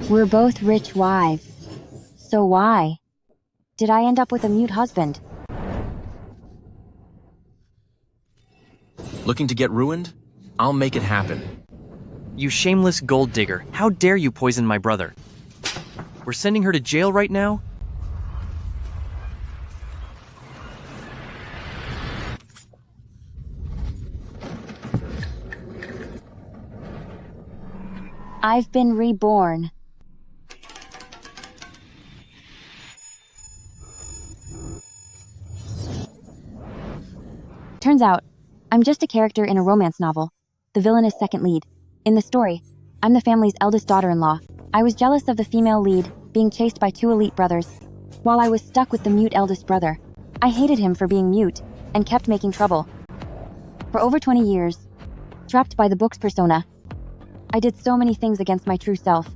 We're both rich wives. So why did I end up with a mute husband? Looking to get ruined? I'll make it happen. You shameless gold digger, how dare you poison my brother? We're sending her to jail right now? I've been reborn. Turns out, I'm just a character in a romance novel. The villain is second lead. In the story, I'm the family's eldest daughter-in-law. I was jealous of the female lead being chased by two elite brothers, while I was stuck with the mute eldest brother. I hated him for being mute, and kept making trouble. For over 20 years, trapped by the book's persona, I did so many things against my true self.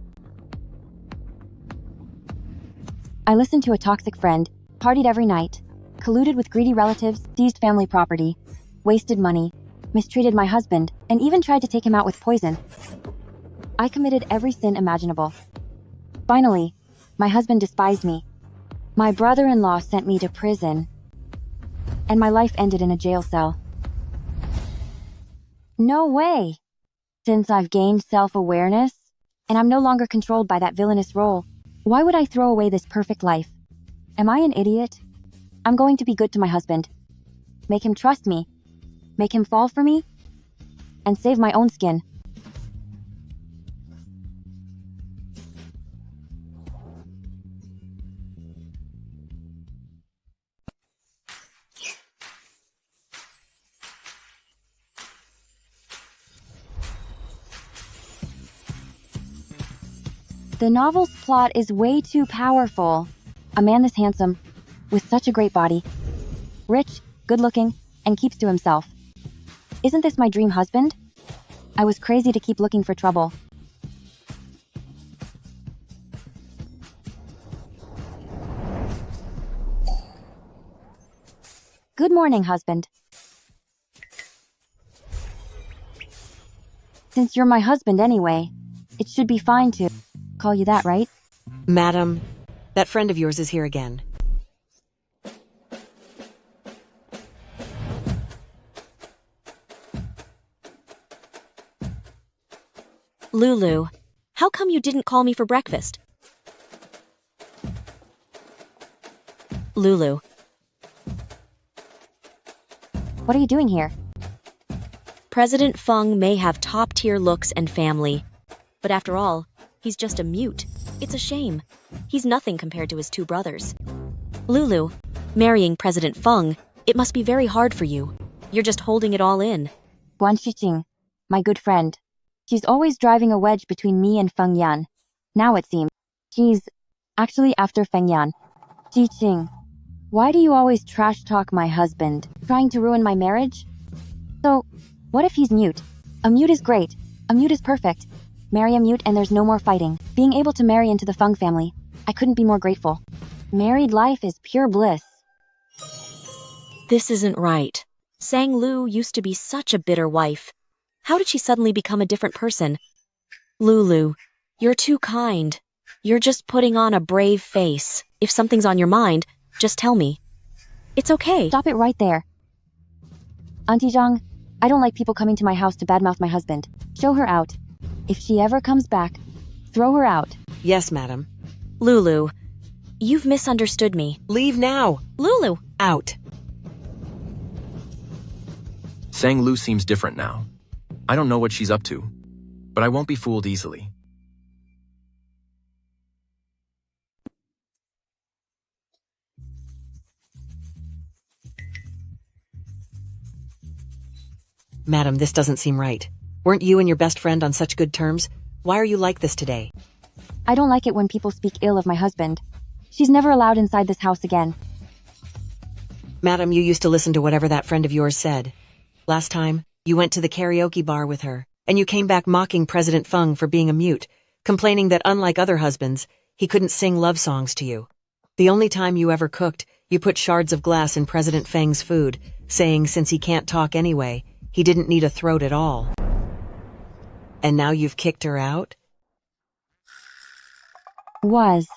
I listened to a toxic friend, partied every night, colluded with greedy relatives, seized family property, wasted money, mistreated my husband, and even tried to take him out with poison. I committed every sin imaginable. Finally, my husband despised me. My brother-in-law sent me to prison, and my life ended in a jail cell. No way! Since I've gained self-awareness, and I'm no longer controlled by that villainous role, why would I throw away this perfect life? Am I an idiot? I'm going to be good to my husband. Make him trust me. Make him fall for me. And save my own skin. The novel's plot is way too powerful. A man this handsome, with such a great body, rich, good-looking, and keeps to himself. Isn't this my dream husband? I was crazy to keep looking for trouble. Good morning, husband. Since you're my husband anyway, it should be fine to call you that, right? Madam, that friend of yours is here again. Lulu, how come you didn't call me for breakfast? Lulu. What are you doing here? President Feng may have top-tier looks and family, but after all, he's just a mute. It's a shame. He's nothing compared to his two brothers. Lulu, marrying President Feng, it must be very hard for you. You're just holding it all in. Guan Shiqing, my good friend. She's always driving a wedge between me and Feng Yan. Now it seems she's actually after Feng Yan. Shiqing, why do you always trash talk my husband, trying to ruin my marriage? So, what if he's mute? A mute is great. A mute is perfect. Marry a mute and there's no more fighting. Being able to marry into the Feng family, I couldn't be more grateful. Married life is pure bliss. This isn't right. Sang Lu used to be such a bitter wife. How did she suddenly become a different person? Lulu, you're too kind. You're just putting on a brave face. If something's on your mind, just tell me. It's okay. Stop it right there. Auntie Zhang, I don't like people coming to my house to badmouth my husband. Show her out. If she ever comes back, throw her out. Yes, madam. Lulu, you've misunderstood me. Leave now. Lulu! Out. Sang Lu seems different now. I don't know what she's up to, but I won't be fooled easily. Madam, this doesn't seem right. Weren't you and your best friend on such good terms? Why are you like this today? I don't like it when people speak ill of my husband. She's never allowed inside this house again. Madam, you used to listen to whatever that friend of yours said. Last time, you went to the karaoke bar with her, and you came back mocking President Feng for being a mute, complaining that unlike other husbands, he couldn't sing love songs to you. The only time you ever cooked, you put shards of glass in President Feng's food, saying since he can't talk anyway, he didn't need a throat at all. And now you've kicked her out? Was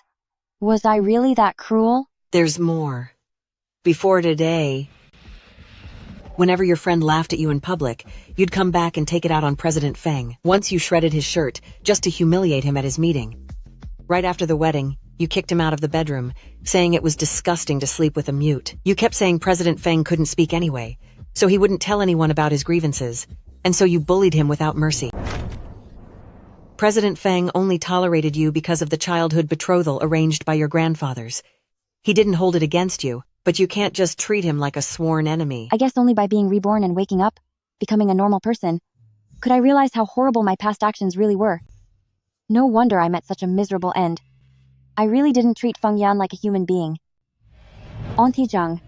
I really that cruel? There's more. Before today, whenever your friend laughed at you in public, you'd come back and take it out on President Feng. Once you shredded his shirt, just to humiliate him at his meeting. Right after the wedding, you kicked him out of the bedroom, saying it was disgusting to sleep with a mute. You kept saying President Feng couldn't speak anyway, so he wouldn't tell anyone about his grievances, and so you bullied him without mercy. President Feng only tolerated you because of the childhood betrothal arranged by your grandfathers. He didn't hold it against you, but you can't just treat him like a sworn enemy. I guess only by being reborn and waking up, becoming a normal person, could I realize how horrible my past actions really were. No wonder I met such a miserable end. I really didn't treat Feng Yan like a human being. Auntie Zhang,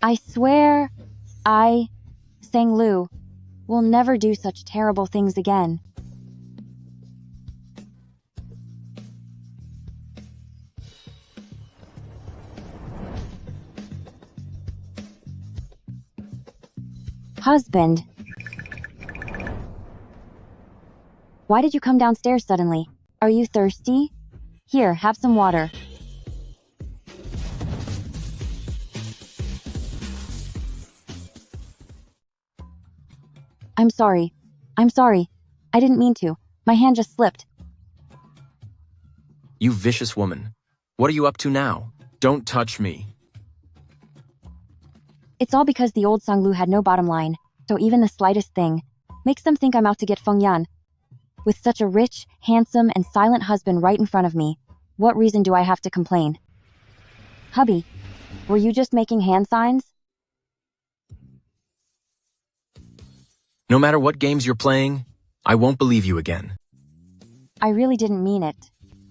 I swear Sang Lu, will never do such terrible things again. Husband. Why did you come downstairs suddenly? Are you thirsty? Here, have some water. I'm sorry. I didn't mean to. My hand just slipped. You vicious woman. What are you up to now? Don't touch me. It's all because the old Sang Lu had no bottom line, so even the slightest thing makes them think I'm out to get Feng Yan. With such a rich, handsome, and silent husband right in front of me, what reason do I have to complain? Hubby, were you just making hand signs? No matter what games you're playing, I won't believe you again. I really didn't mean it.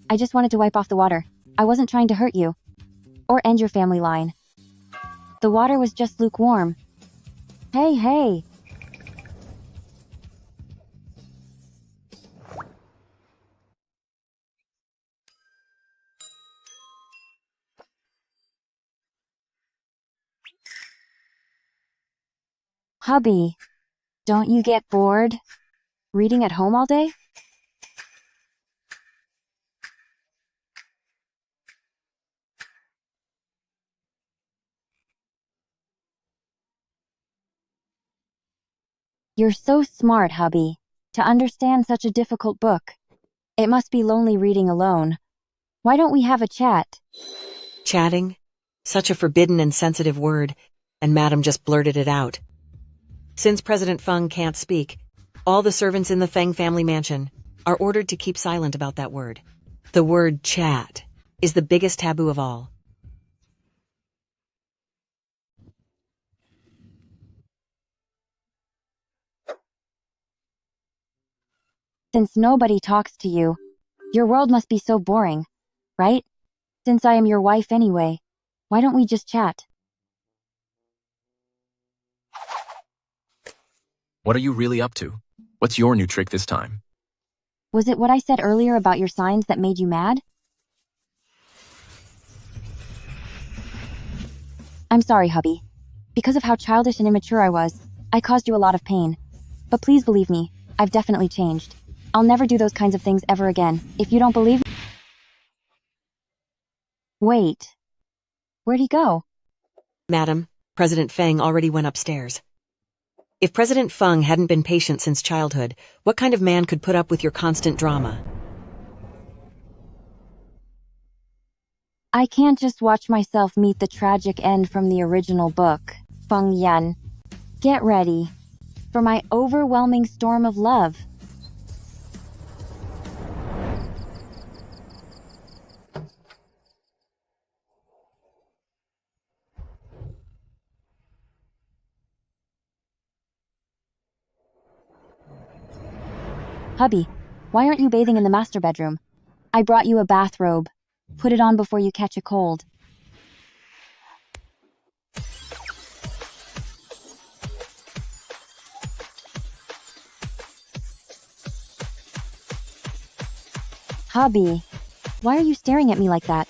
I just wanted to wipe off the water. I wasn't trying to hurt you. Or end your family line. The water was just lukewarm. Hey. Hubby, don't you get bored? Reading at home all day? You're so smart, hubby, to understand such a difficult book. It must be lonely reading alone. Why don't we have a chat? Chatting? Such a forbidden and sensitive word, and Madam just blurted it out. Since President Feng can't speak, all the servants in the Feng family mansion are ordered to keep silent about that word. The word chat is the biggest taboo of all. Since nobody talks to you, your world must be so boring, right? Since I am your wife anyway, why don't we just chat? What are you really up to? What's your new trick this time? Was it what I said earlier about your signs that made you mad? I'm sorry, hubby. Because of how childish and immature I was, I caused you a lot of pain. But please believe me, I've definitely changed. I'll never do those kinds of things ever again. If you don't believe me... Wait. Where'd he go? Madam, President Feng already went upstairs. If President Feng hadn't been patient since childhood, what kind of man could put up with your constant drama? I can't just watch myself meet the tragic end from the original book. Feng Yan, get ready for my overwhelming storm of love. Hubby, why aren't you bathing in the master bedroom? I brought you a bathrobe. Put it on before you catch a cold. Hubby, why are you staring at me like that?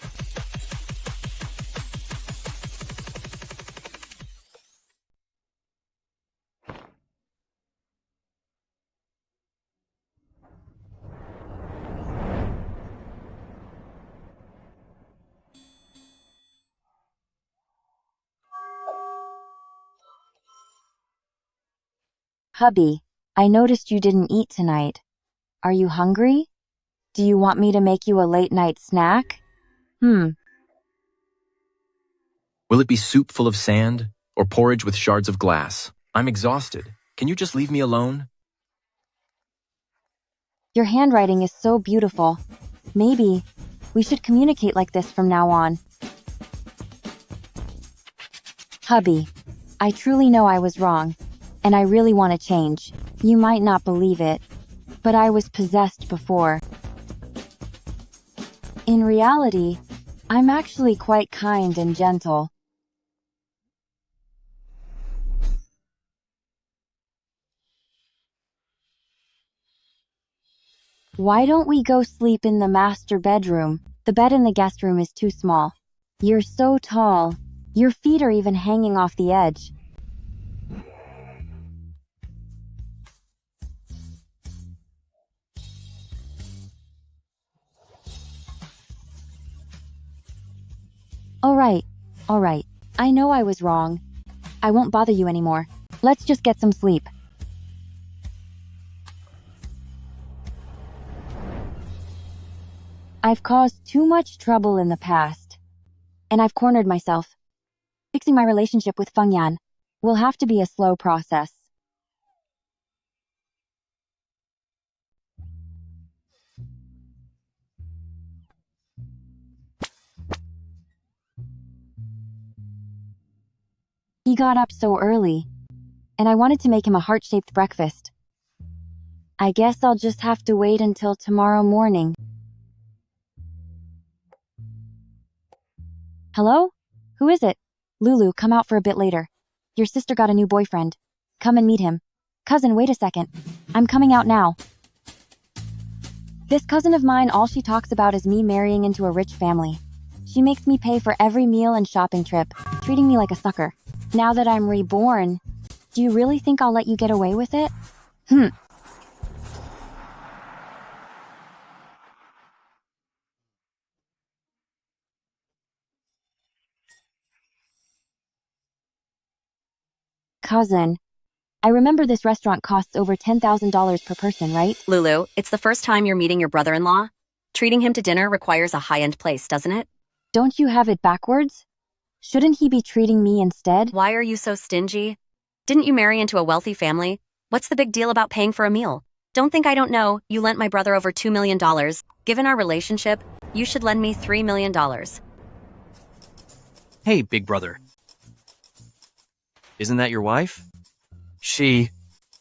Hubby, I noticed you didn't eat tonight. Are you hungry? Do you want me to make you a late-night snack? Will it be soup full of sand or porridge with shards of glass? I'm exhausted. Can you just leave me alone? Your handwriting is so beautiful. Maybe we should communicate like this from now on. Hubby, I truly know I was wrong, and I really want to change. You might not believe it, but I was possessed before. In reality, I'm actually quite kind and gentle. Why don't we go sleep in the master bedroom? The bed in the guest room is too small. You're so tall. Your feet are even hanging off the edge. All right. I know I was wrong. I won't bother you anymore. Let's just get some sleep. I've caused too much trouble in the past, and I've cornered myself. Fixing my relationship with Feng Yan will have to be a slow process. He got up so early, and I wanted to make him a heart-shaped breakfast. I guess I'll just have to wait until tomorrow morning. Hello? Who is it? Lulu, come out for a bit later. Your sister got a new boyfriend. Come and meet him. Cousin, wait a second. I'm coming out now. This cousin of mine, all she talks about is me marrying into a rich family. She makes me pay for every meal and shopping trip, treating me like a sucker. Now that I'm reborn, do you really think I'll let you get away with it? Cousin, I remember this restaurant costs over $10,000 per person, right? Lulu, it's the first time you're meeting your brother-in-law. Treating him to dinner requires a high-end place, doesn't it? Don't you have it backwards? Shouldn't he be treating me instead? Why are you so stingy? Didn't you marry into a wealthy family? What's the big deal about paying for a meal? Don't think I don't know. You lent my brother over $2 million. Given our relationship, you should lend me $3 million. Hey, big brother. Isn't that your wife?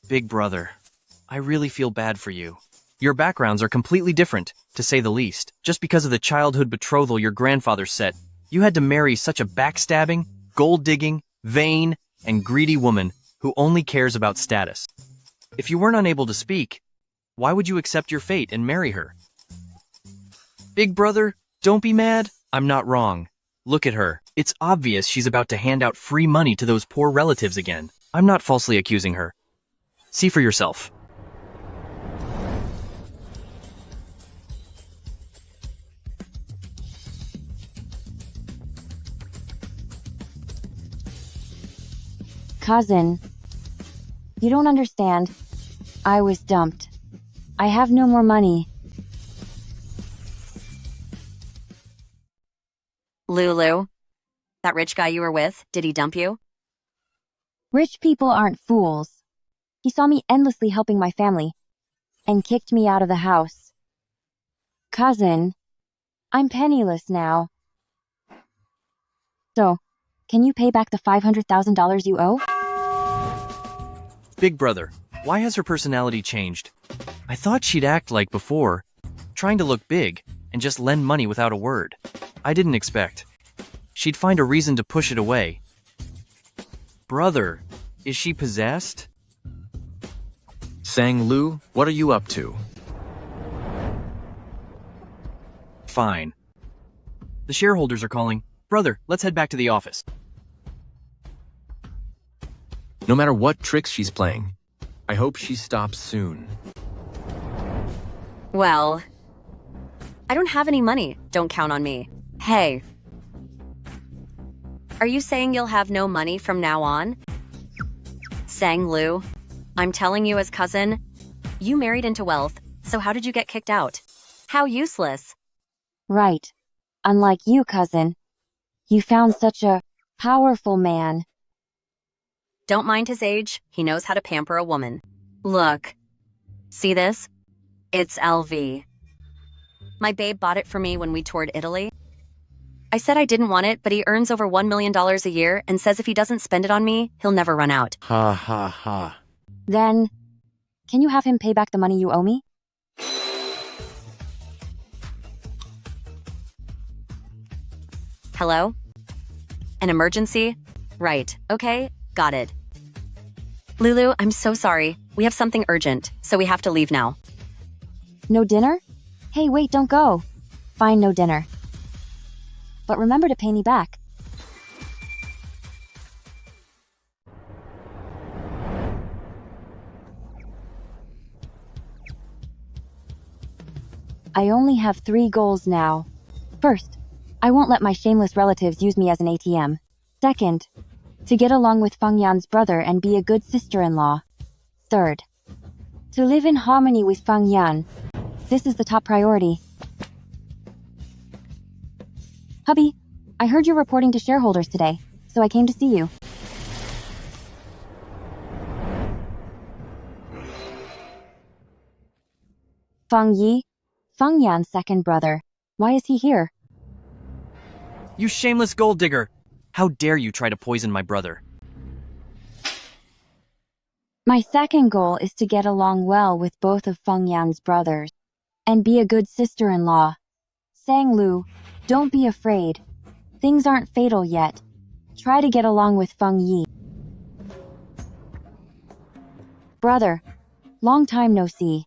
Big brother, I really feel bad for you. Your backgrounds are completely different, to say the least. Just because of the childhood betrothal your grandfather set, you had to marry such a backstabbing, gold-digging, vain, and greedy woman who only cares about status. If you weren't unable to speak, why would you accept your fate and marry her? Big brother, don't be mad. I'm not wrong. Look at her. It's obvious she's about to hand out free money to those poor relatives again. I'm not falsely accusing her. See for yourself. Cousin, you don't understand. I was dumped. I have no more money. Lulu, that rich guy you were with, did he dump you? Rich people aren't fools. He saw me endlessly helping my family and kicked me out of the house. Cousin, I'm penniless now. So, can you pay back the $500,000 you owe? Big brother, why has her personality changed? I thought she'd act like before, trying to look big and just lend money without a word. I didn't expect she'd find a reason to push it away. Brother, is she possessed? Sang Lu, what are you up to? Fine. The shareholders are calling. Brother, let's head back to the office. No matter what tricks she's playing, I hope she stops soon. Well, I don't have any money. Don't count on me. Hey. Are you saying you'll have no money from now on? Sang Lu, I'm telling you as cousin, you married into wealth, so how did you get kicked out? How useless. Right. Unlike you, cousin. You found such a powerful man. Don't mind his age, he knows how to pamper a woman. Look. See this? It's LV. My babe bought it for me when we toured Italy. I said I didn't want it, but he earns over $1 million a year and says if he doesn't spend it on me, he'll never run out. Ha ha ha. Then, can you have him pay back the money you owe me? Hello? An emergency? Right, okay, got it. Lulu, I'm so sorry. We have something urgent, so we have to leave now. No dinner? Hey, wait, don't go. Fine, no dinner. But remember to pay me back. I only have 3 goals now. First, I won't let my shameless relatives use me as an ATM. Second, to get along with Feng Yan's brother and be a good sister-in-law. Third, to live in harmony with Feng Yan. This is the top priority. Hubby, I heard you're reporting to shareholders today, so I came to see you. Feng Yi, Feng Yan's second brother. Why is he here? You shameless gold digger! How dare you try to poison my brother? My second goal is to get along well with both of Feng Yan's brothers and be a good sister-in-law. Sang Lu, don't be afraid. Things aren't fatal yet. Try to get along with Feng Yi. Brother, long time no see.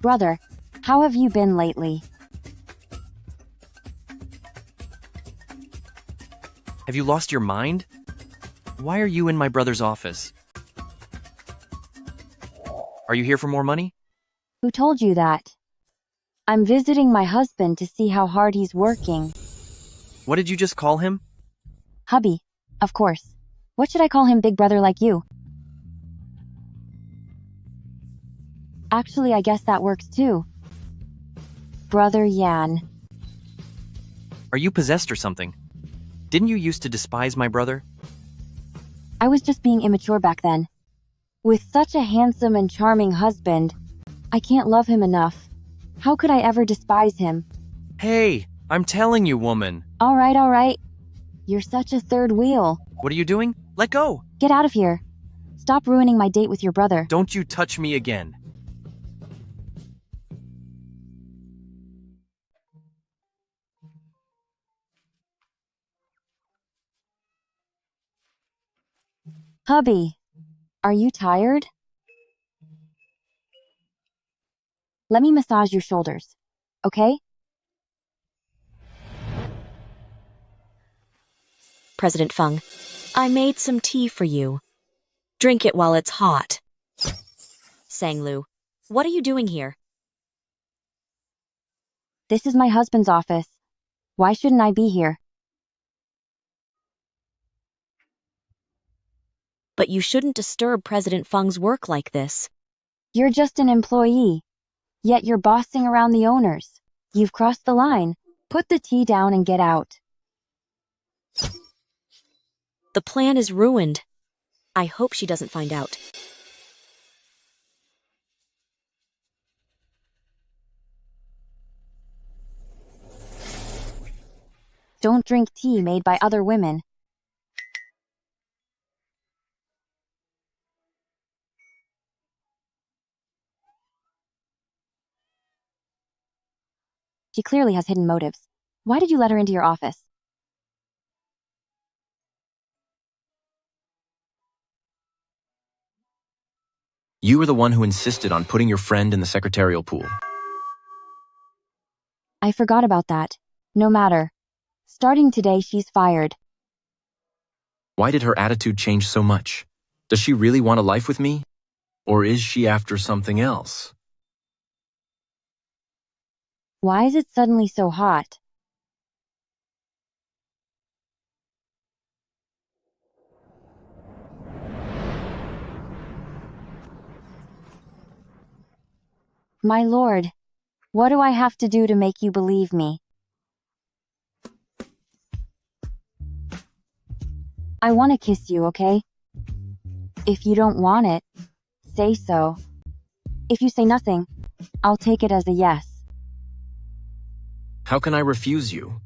Brother, how have you been lately? Have you lost your mind? Why are you in my brother's office? Are you here for more money? Who told you that? I'm visiting my husband to see how hard he's working. What did you just call him? Hubby, of course. What should I call him, big brother like you? Actually, I guess that works too. Brother Yan. Are you possessed or something? Didn't you used to despise my brother? I was just being immature back then. With such a handsome and charming husband, I can't love him enough. How could I ever despise him? Hey, I'm telling you, woman. All right. You're such a third wheel. What are you doing? Let go! Get out of here. Stop ruining my date with your brother. Don't you touch me again. Hubby, are you tired? Let me massage your shoulders, okay? President Feng, I made some tea for you. Drink it while it's hot. Sang Lu, what are you doing here? This is my husband's office. Why shouldn't I be here? But you shouldn't disturb President Feng's work like this. You're just an employee, yet you're bossing around the owners. You've crossed the line. Put the tea down and get out. The plan is ruined. I hope she doesn't find out. Don't drink tea made by other women. She clearly has hidden motives. Why did you let her into your office? You were the one who insisted on putting your friend in the secretarial pool. I forgot about that. No matter. Starting today, she's fired. Why did her attitude change so much? Does she really want a life with me? Or is she after something else? Why is it suddenly so hot? My lord, what do I have to do to make you believe me? I want to kiss you, okay? If you don't want it, say so. If you say nothing, I'll take it as a yes. How can I refuse you?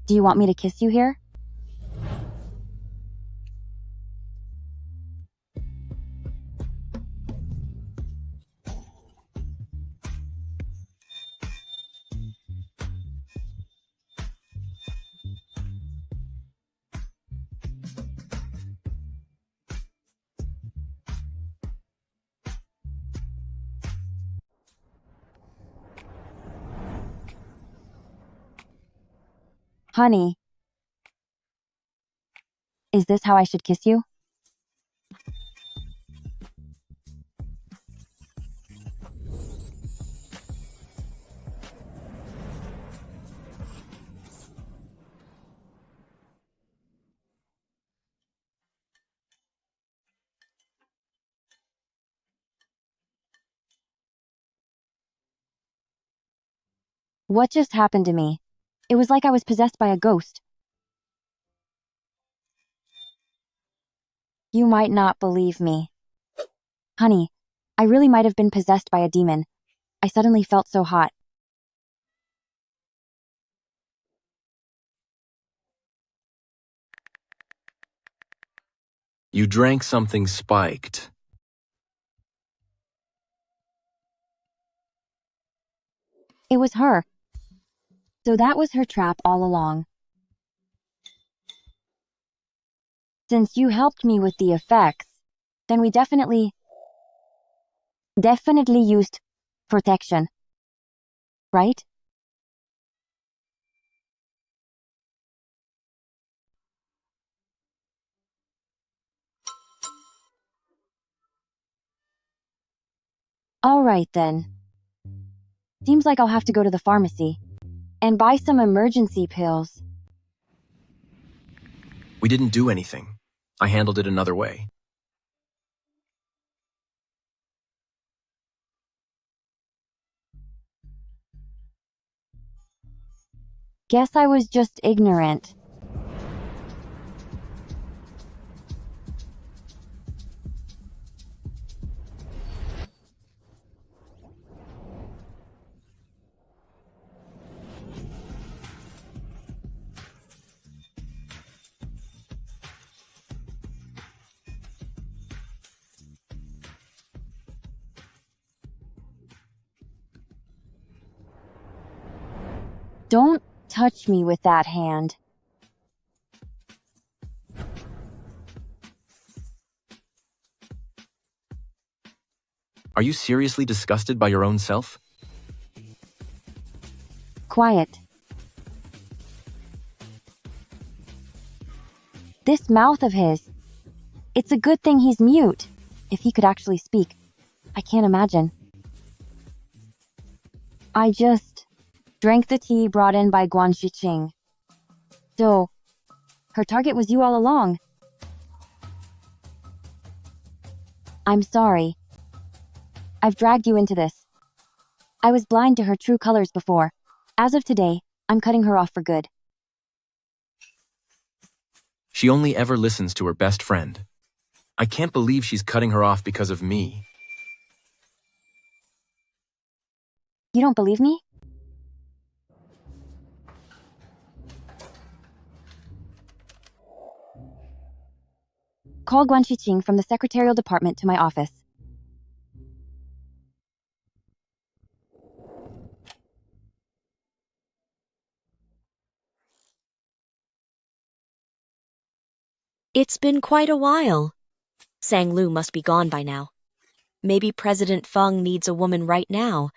Do you want me to kiss you here? Honey, is this how I should kiss you? What just happened to me? It was like I was possessed by a ghost. You might not believe me. Honey, I really might have been possessed by a demon. I suddenly felt so hot. You drank something spiked. It was her. So that was her trap all along. Since you helped me with the effects, then we definitely used protection. Right? Alright then. Seems like I'll have to go to the pharmacy and buy some emergency pills. We didn't do anything. I handled it another way. Guess I was just ignorant. Don't touch me with that hand. Are you seriously disgusted by your own self? Quiet. This mouth of his. It's a good thing he's mute. If he could actually speak. I can't imagine. I just drank the tea brought in by Guan Shiqing. So, her target was you all along. I'm sorry. I've dragged you into this. I was blind to her true colors before. As of today, I'm cutting her off for good. She only ever listens to her best friend. I can't believe she's cutting her off because of me. You don't believe me? Call Guan Shiqing from the secretarial department to my office. It's been quite a while. Sang Lu must be gone by now. Maybe President Feng needs a woman right now,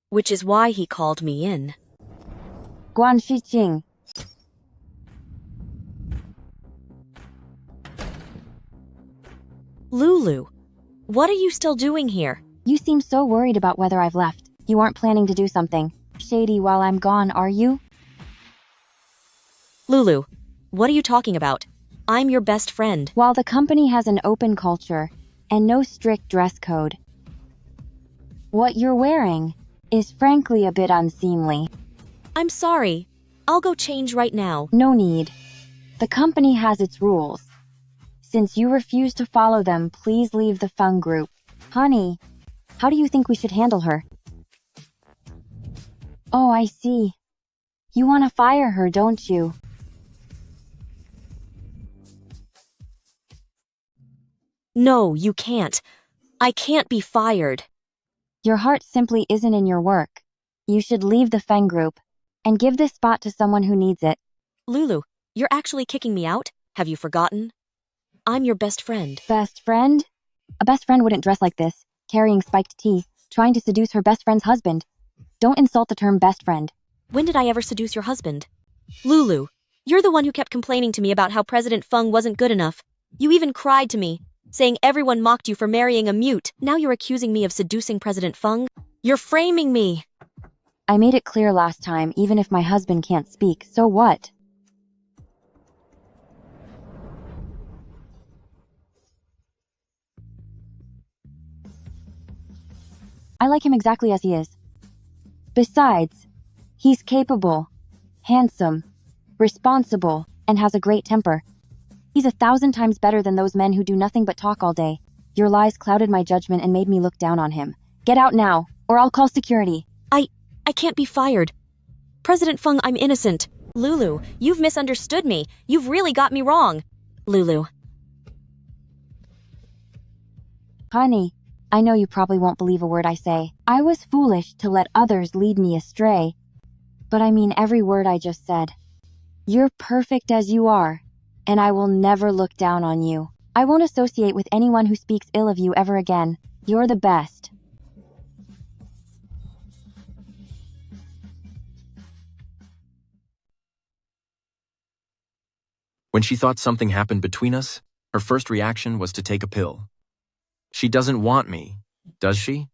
which is why he called me in. Guan Shiqing. Lulu, what are you still doing here? You seem so worried about whether I've left. You aren't planning to do something shady while I'm gone, are you? Lulu, what are you talking about? I'm your best friend. While the company has an open culture and no strict dress code, What you're wearing is frankly a bit unseemly. I'm sorry. I'll go change right now. No need. The company has its rules. Since you refuse to follow them, please leave the Feng group. Honey, how do you think we should handle her? Oh, I see. You want to fire her, don't you? No, you can't. I can't be fired. Your heart simply isn't in your work. You should leave the Feng group and give this spot to someone who needs it. Lulu, you're actually kicking me out? Have you forgotten? I'm your best friend. Best friend? A best friend wouldn't dress like this, carrying spiked tea, trying to seduce her best friend's husband. Don't insult the term best friend. When did I ever seduce your husband? Lulu, you're the one who kept complaining to me about how President Feng wasn't good enough. You even cried to me, saying everyone mocked you for marrying a mute. Now you're accusing me of seducing President Feng? You're framing me. I made it clear last time, even if my husband can't speak, so what? I like him exactly as he is. Besides, he's capable, handsome, responsible, and has a great temper. He's 1,000 times better than those men who do nothing but talk all day. Your lies clouded my judgment and made me look down on him. Get out now, or I'll call security. I can't be fired. President Feng, I'm innocent. Lulu, you've misunderstood me. You've really got me wrong. Lulu. Honey, I know you probably won't believe a word I say. I was foolish to let others lead me astray. But I mean every word I just said. You're perfect as you are, and I will never look down on you. I won't associate with anyone who speaks ill of you ever again. You're the best. When she thought something happened between us, her first reaction was to take a pill. She doesn't want me, does she?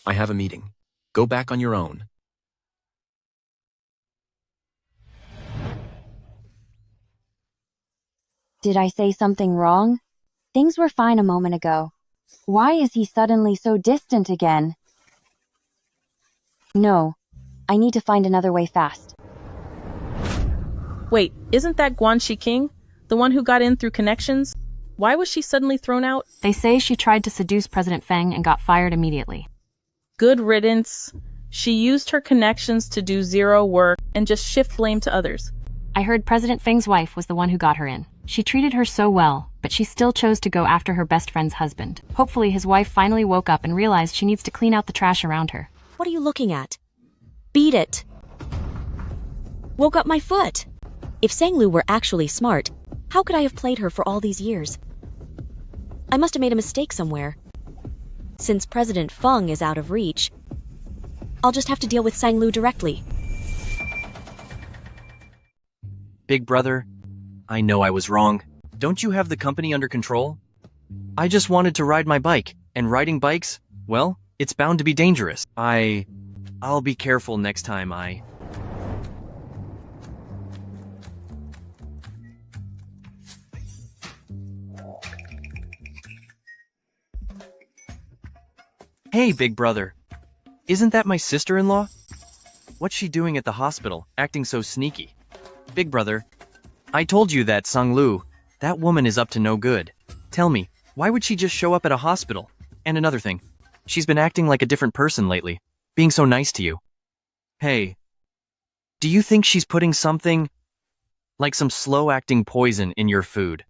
I have a meeting. Go back on your own. Did I say something wrong? Things were fine a moment ago. Why is he suddenly so distant again? No, I need to find another way fast. Wait, isn't that Guanxi King? The one who got in through connections? Why was she suddenly thrown out? They say she tried to seduce President Feng and got fired immediately. Good riddance. She used her connections to do zero work and just shift blame to others. I heard President Feng's wife was the one who got her in. She treated her so well, but she still chose to go after her best friend's husband. Hopefully his wife finally woke up and realized she needs to clean out the trash around her. What are you looking at? Beat it. Woke up my foot. If Sanglu were actually smart, how could I have played her for all these years? I must have made a mistake somewhere. Since President Feng is out of reach, I'll just have to deal with Sanglu directly. Big brother, I know I was wrong. Don't you have the company under control? I just wanted to ride my bike, and riding bikes, well, it's bound to be dangerous. I'll be careful next time. Hey, big brother. Isn't that my sister-in-law? What's she doing at the hospital, acting so sneaky? Big brother, I told you that Sanglu, that woman is up to no good. Tell me, why would she just show up at a hospital? And another thing, she's been acting like a different person lately, being so nice to you. Hey, do you think she's putting something, like some slow-acting poison in your food?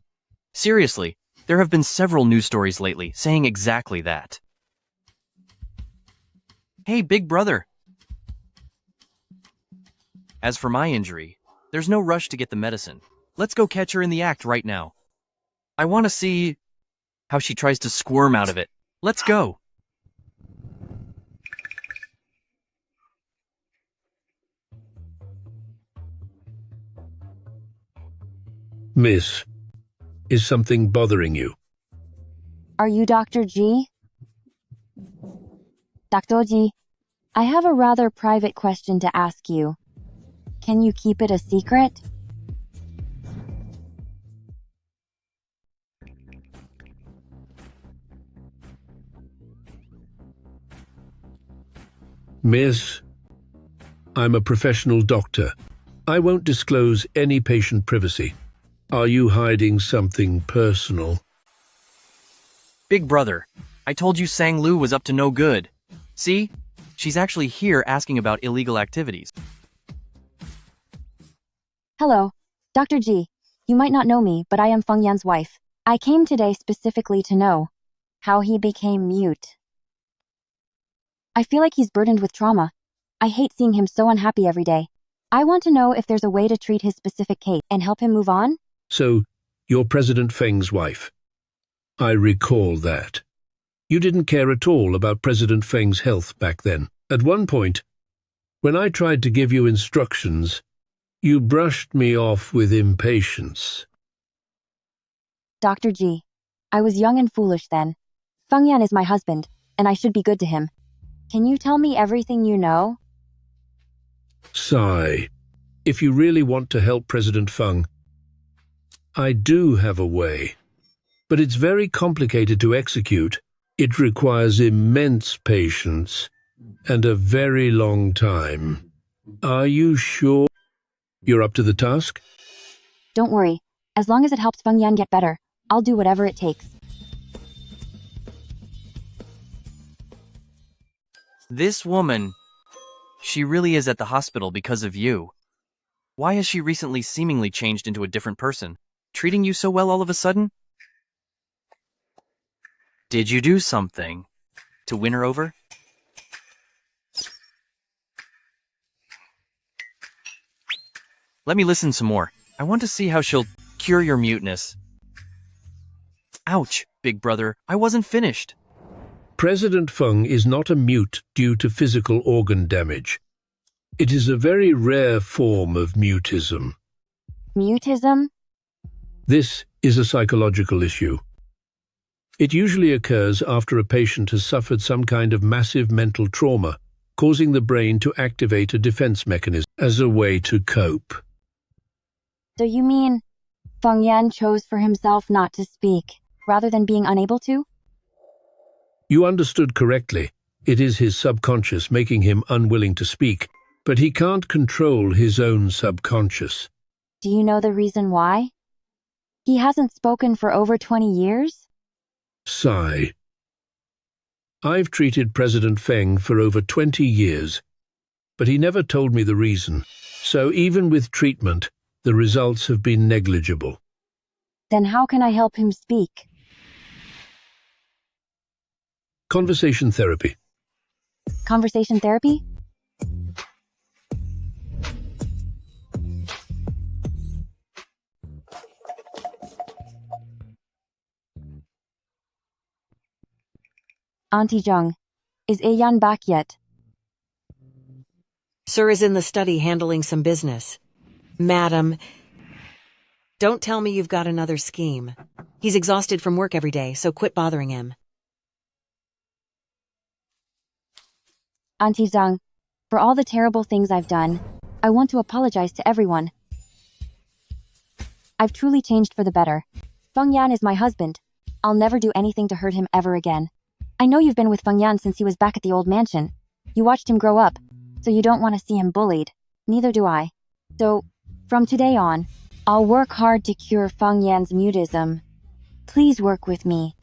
Seriously, there have been several news stories lately saying exactly that. Hey, big brother. As for my injury, there's no rush to get the medicine. Let's go catch her in the act right now. I want to see how she tries to squirm out of it. Let's go. Miss, is something bothering you? Are you Dr. G? Dr. G, I have a rather private question to ask you. Can you keep it a secret? Miss, I'm a professional doctor. I won't disclose any patient privacy. Are you hiding something personal? Big brother, I told you Sang Lu was up to no good. See? She's actually here asking about illegal activities. Hello, Dr. G. You might not know me, but I am Feng Yan's wife. I came today specifically to know how he became mute. I feel like he's burdened with trauma. I hate seeing him so unhappy every day. I want to know if there's a way to treat his specific case and help him move on. So, you're President Feng's wife. I recall that. You didn't care at all about President Feng's health back then. At one point, when I tried to give you instructions, you brushed me off with impatience. Dr. G. I was young and foolish then. Feng Yan is my husband, and I should be good to him. Can you tell me everything you know? Sigh. If you really want to help President Feng, I do have a way. But it's very complicated to execute. It requires immense patience and a very long time. Are you sure you're up to the task? Don't worry. As long as it helps Feng Yan get better, I'll do whatever it takes. This woman, she really is at the hospital because of you. Why has she recently seemingly changed into a different person, treating you so well all of a sudden? Did you do something to win her over? Let me listen some more. I want to see how she'll cure your muteness. Ouch, big brother, I wasn't finished. President Feng is not a mute due to physical organ damage. It is a very rare form of mutism. Mutism? This is a psychological issue. It usually occurs after a patient has suffered some kind of massive mental trauma, causing the brain to activate a defense mechanism as a way to cope. So you mean Feng Yan chose for himself not to speak, rather than being unable to? You understood correctly. It is his subconscious making him unwilling to speak, but he can't control his own subconscious. Do you know the reason why? He hasn't spoken for over 20 years? Sigh. I've treated President Feng for over 20 years, but he never told me the reason. So even with treatment, the results have been negligible. Then how can I help him speak? Conversation therapy. Conversation therapy? Auntie Zheng, is Ayan back yet? Sir is in the study handling some business. Madam, don't tell me you've got another scheme. He's exhausted from work every day, so quit bothering him. Auntie Zheng, for all the terrible things I've done, I want to apologize to everyone. I've truly changed for the better. Feng Yan is my husband. I'll never do anything to hurt him ever again. I know you've been with Feng Yan since he was back at the old mansion. You watched him grow up, so you don't want to see him bullied. Neither do I. So, from today on, I'll work hard to cure Feng Yan's mutism. Please work with me.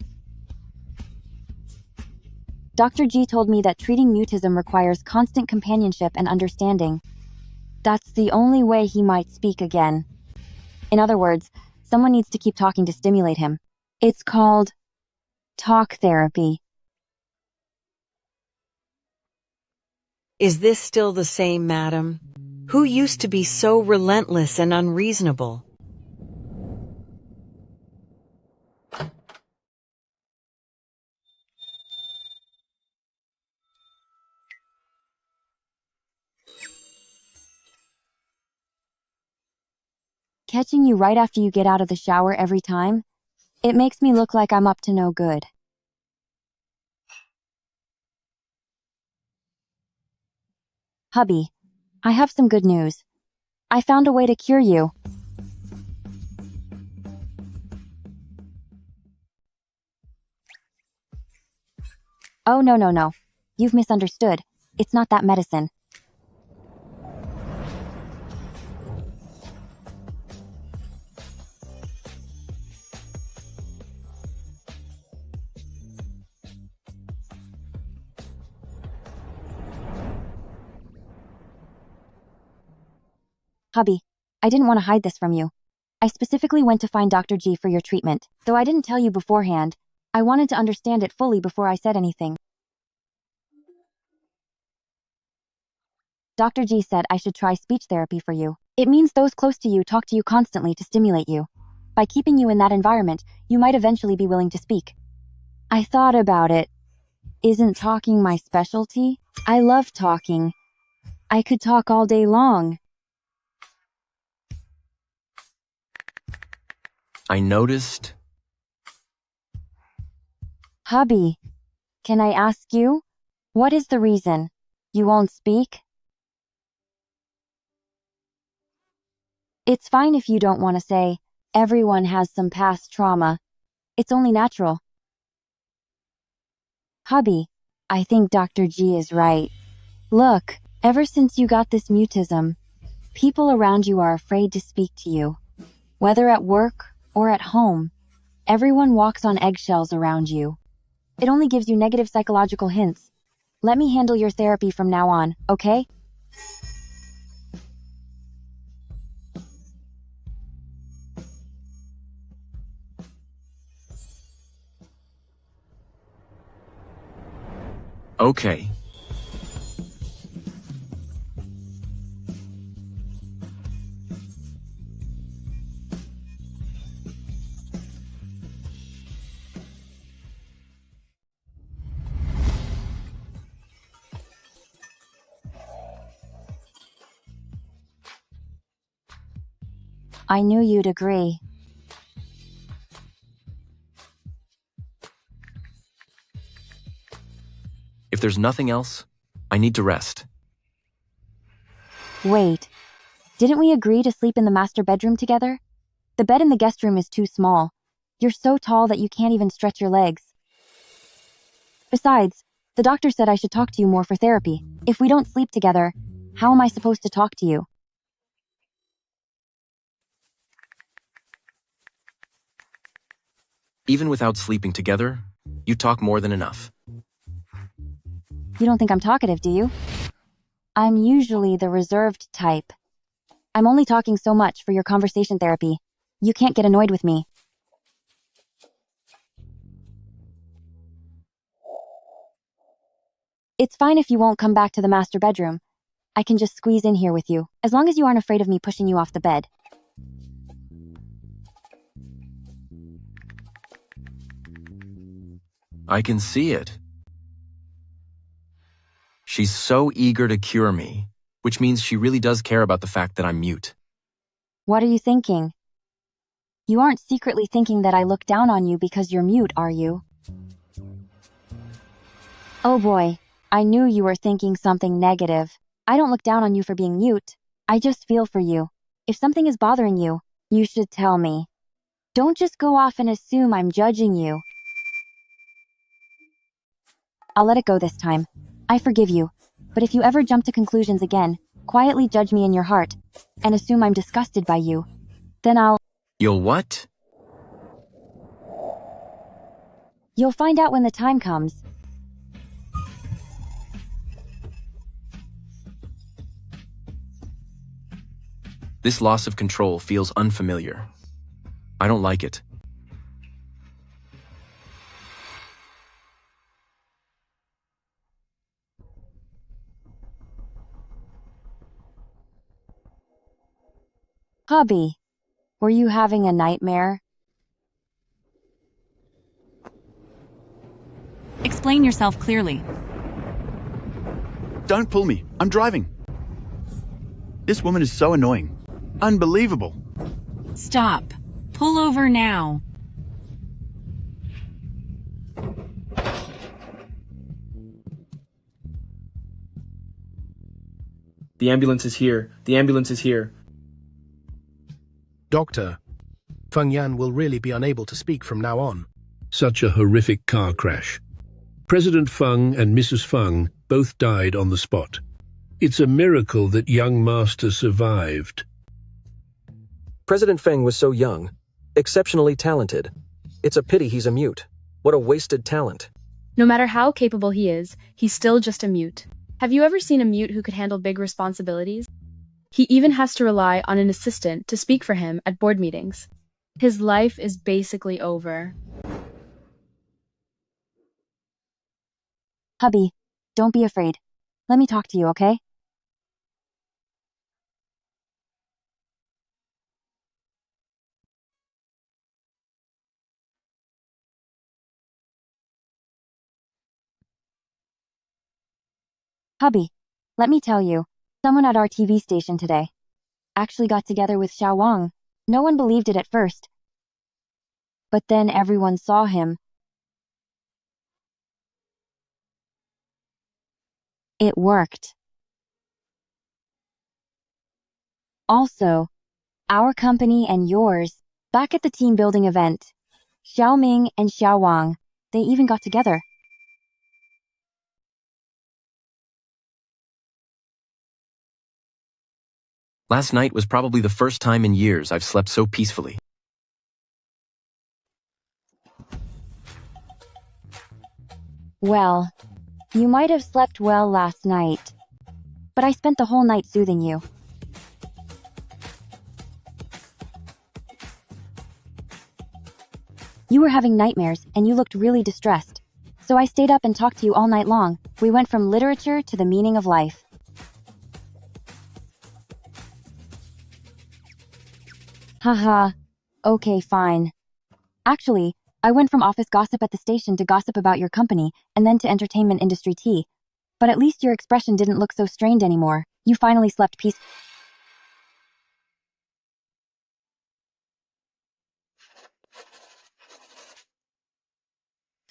Dr. G told me that treating mutism requires constant companionship and understanding. That's the only way he might speak again. In other words, someone needs to keep talking to stimulate him. It's called talk therapy. Is this still the same, madam? Who used to be so relentless and unreasonable? Catching you right after you get out of the shower every time? It makes me look like I'm up to no good. Hubby, I have some good news. I found a way to cure you. Oh no. You've misunderstood. It's not that medicine. Hubby, I didn't want to hide this from you. I specifically went to find Dr. G for your treatment. Though I didn't tell you beforehand, I wanted to understand it fully before I said anything. Dr. G said I should try speech therapy for you. It means those close to you talk to you constantly to stimulate you. By keeping you in that environment, you might eventually be willing to speak. I thought about it. Isn't talking my specialty? I love talking. I could talk all day long. I noticed. Hubby, can I ask you? What is the reason? You won't speak? It's fine if you don't want to say. Everyone has some past trauma. It's only natural. Hubby, I think Dr. G is right. Look, ever since you got this mutism, people around you are afraid to speak to you. Whether at work or at home, everyone walks on eggshells around you. It only gives you negative psychological hints. Let me handle your therapy from now on, okay? Okay. I knew you'd agree. If there's nothing else, I need to rest. Wait, didn't we agree to sleep in the master bedroom together? The bed in the guest room is too small. You're so tall that you can't even stretch your legs. Besides, the doctor said I should talk to you more for therapy. If we don't sleep together, how am I supposed to talk to you? Even without sleeping together, you talk more than enough. You don't think I'm talkative, do you? I'm usually the reserved type. I'm only talking so much for your conversation therapy. You can't get annoyed with me. It's fine if you won't come back to the master bedroom. I can just squeeze in here with you, as long as you aren't afraid of me pushing you off the bed. I can see it. She's so eager to cure me, which means she really does care about the fact that I'm mute. What are you thinking? You aren't secretly thinking that I look down on you because you're mute, are you? Oh boy, I knew you were thinking something negative. I don't look down on you for being mute. I just feel for you. If something is bothering you, you should tell me. Don't just go off and assume I'm judging you. I'll let it go this time. I forgive you. But if you ever jump to conclusions again, quietly judge me in your heart, and assume I'm disgusted by you, then You'll what? you'll find out when the time comes. This loss of control feels unfamiliar. I don't like it. Hubby, were you having a nightmare? Explain yourself clearly. Don't pull me. I'm driving. This woman is so annoying. Unbelievable. Stop. Pull over now. The ambulance is here. The ambulance is here. Doctor, Feng Yan will really be unable to speak from now on. Such a horrific car crash. President Feng and Mrs. Feng both died on the spot. It's a miracle that young Master survived. President Feng was so young, exceptionally talented. It's a pity he's a mute. What a wasted talent. No matter how capable he is, he's still just a mute. Have you ever seen a mute who could handle big responsibilities? He even has to rely on an assistant to speak for him at board meetings. His life is basically over. Hubby, don't be afraid. Let me talk to you, okay? Hubby, let me tell you, someone at our TV station today actually got together with Xiao Wang. No one believed it at first, but then everyone saw him. It worked. Also, our company and yours, back at the team building event, Xiao Ming and Xiao Wang, they even got together. Last night was probably the first time in years I've slept so peacefully. Well, you might have slept well last night, but I spent the whole night soothing you. You were having nightmares and you looked really distressed, so I stayed up and talked to you all night long. We went from literature to the meaning of life. Haha, okay, fine. Actually, I went from office gossip at the station to gossip about your company, and then to entertainment industry tea. But at least your expression didn't look so strained anymore. You finally slept peacefully.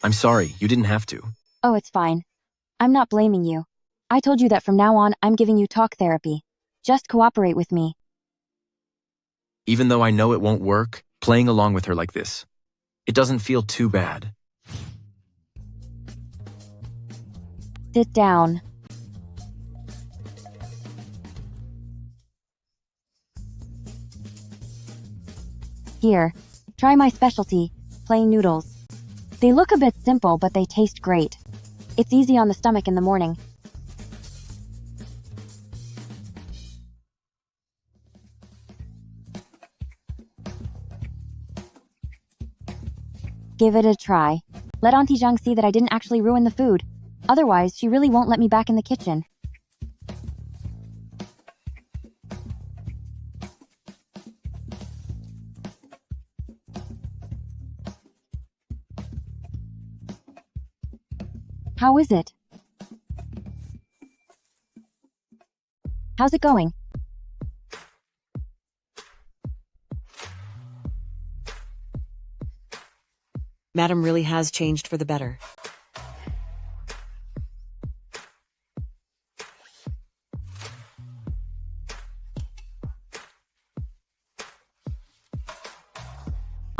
I'm sorry, you didn't have to. Oh, it's fine. I'm not blaming you. I told you that from now on, I'm giving you talk therapy. Just cooperate with me. Even though I know it won't work, playing along with her like this, it doesn't feel too bad. Sit down. Here, try my specialty, plain noodles. They look a bit simple, but they taste great. It's easy on the stomach in the morning. Give it a try. Let Auntie Zhang see that I didn't actually ruin the food. Otherwise, she really won't let me back in the kitchen. How is it? How's it going? Madam really has changed for the better.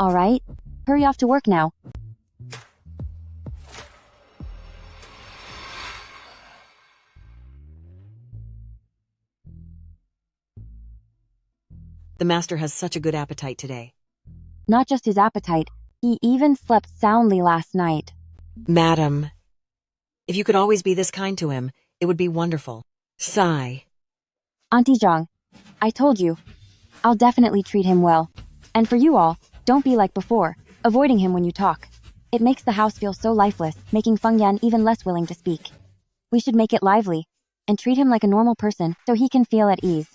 All right, hurry off to work now. The master has such a good appetite today. Not just his appetite, he even slept soundly last night. Madam, if you could always be this kind to him, it would be wonderful. Sigh. Auntie Zhang, I told you, I'll definitely treat him well. And for you all, don't be like before, avoiding him when you talk. It makes the house feel so lifeless, making Feng Yan even less willing to speak. We should make it lively, and treat him like a normal person so he can feel at ease.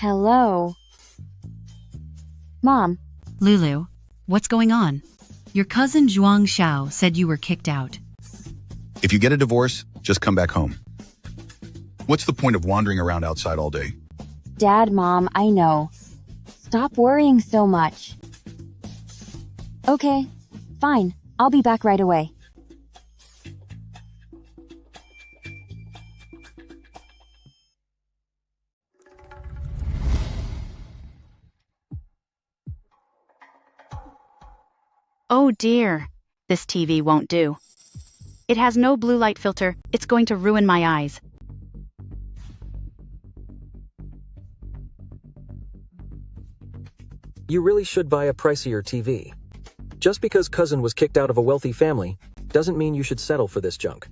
Hello. Mom. Lulu, what's going on? Your cousin Zhuang Xiao said you were kicked out. If you get a divorce, just come back home. What's the point of wandering around outside all day? Dad, Mom, I know. Stop worrying so much. Okay, fine. I'll be back right away. Oh dear, this TV won't do. It has no blue light filter, it's going to ruin my eyes. You really should buy a pricier TV. Just because cousin was kicked out of a wealthy family doesn't mean you should settle for this junk.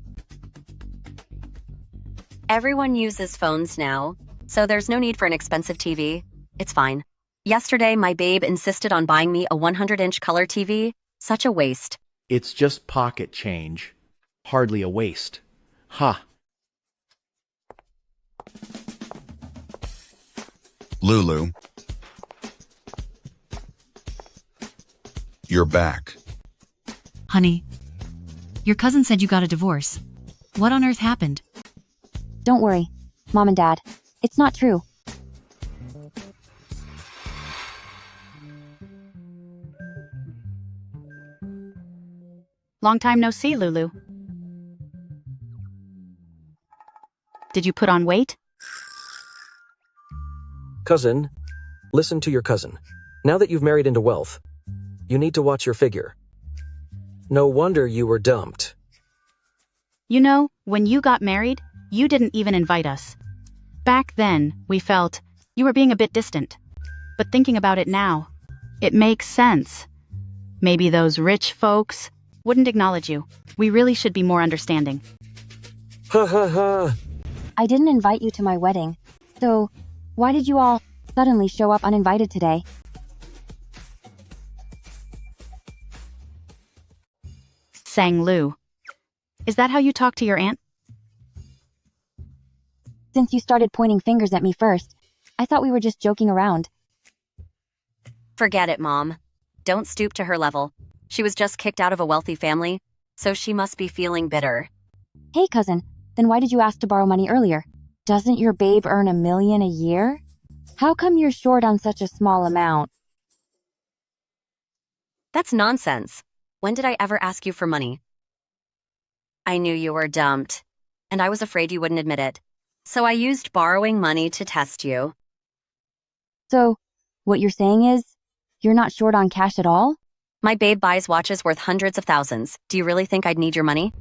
Everyone uses phones now, so there's no need for an expensive TV. It's fine. Yesterday, my babe insisted on buying me a 100-inch color TV. Such a waste. It's just pocket change. Hardly a waste. Ha! Lulu. You're back. Honey, your cousin said you got a divorce. What on earth happened? Don't worry, Mom and Dad. It's not true. Long time no see, Lulu. Did you put on weight? Cousin, listen to your cousin. Now that you've married into wealth, you need to watch your figure. No wonder you were dumped. You know, when you got married, you didn't even invite us. Back then, we felt you were being a bit distant. But thinking about it now, it makes sense. Maybe those rich folks wouldn't acknowledge you. We really should be more understanding. Ha ha ha. I didn't invite you to my wedding. So, why did you all suddenly show up uninvited today? Sang Lu. Is that how you talk to your aunt? Since you started pointing fingers at me first, I thought we were just joking around. Forget it, Mom. Don't stoop to her level. She was just kicked out of a wealthy family, so she must be feeling bitter. Hey, cousin, then why did you ask to borrow money earlier? Doesn't your babe earn $1 million a year? How come you're short on such a small amount? That's nonsense. When did I ever ask you for money? I knew you were dumped, and I was afraid you wouldn't admit it. So I used borrowing money to test you. So, what you're saying is, you're not short on cash at all? My babe buys watches worth hundreds of thousands. Do you really think I'd need your money?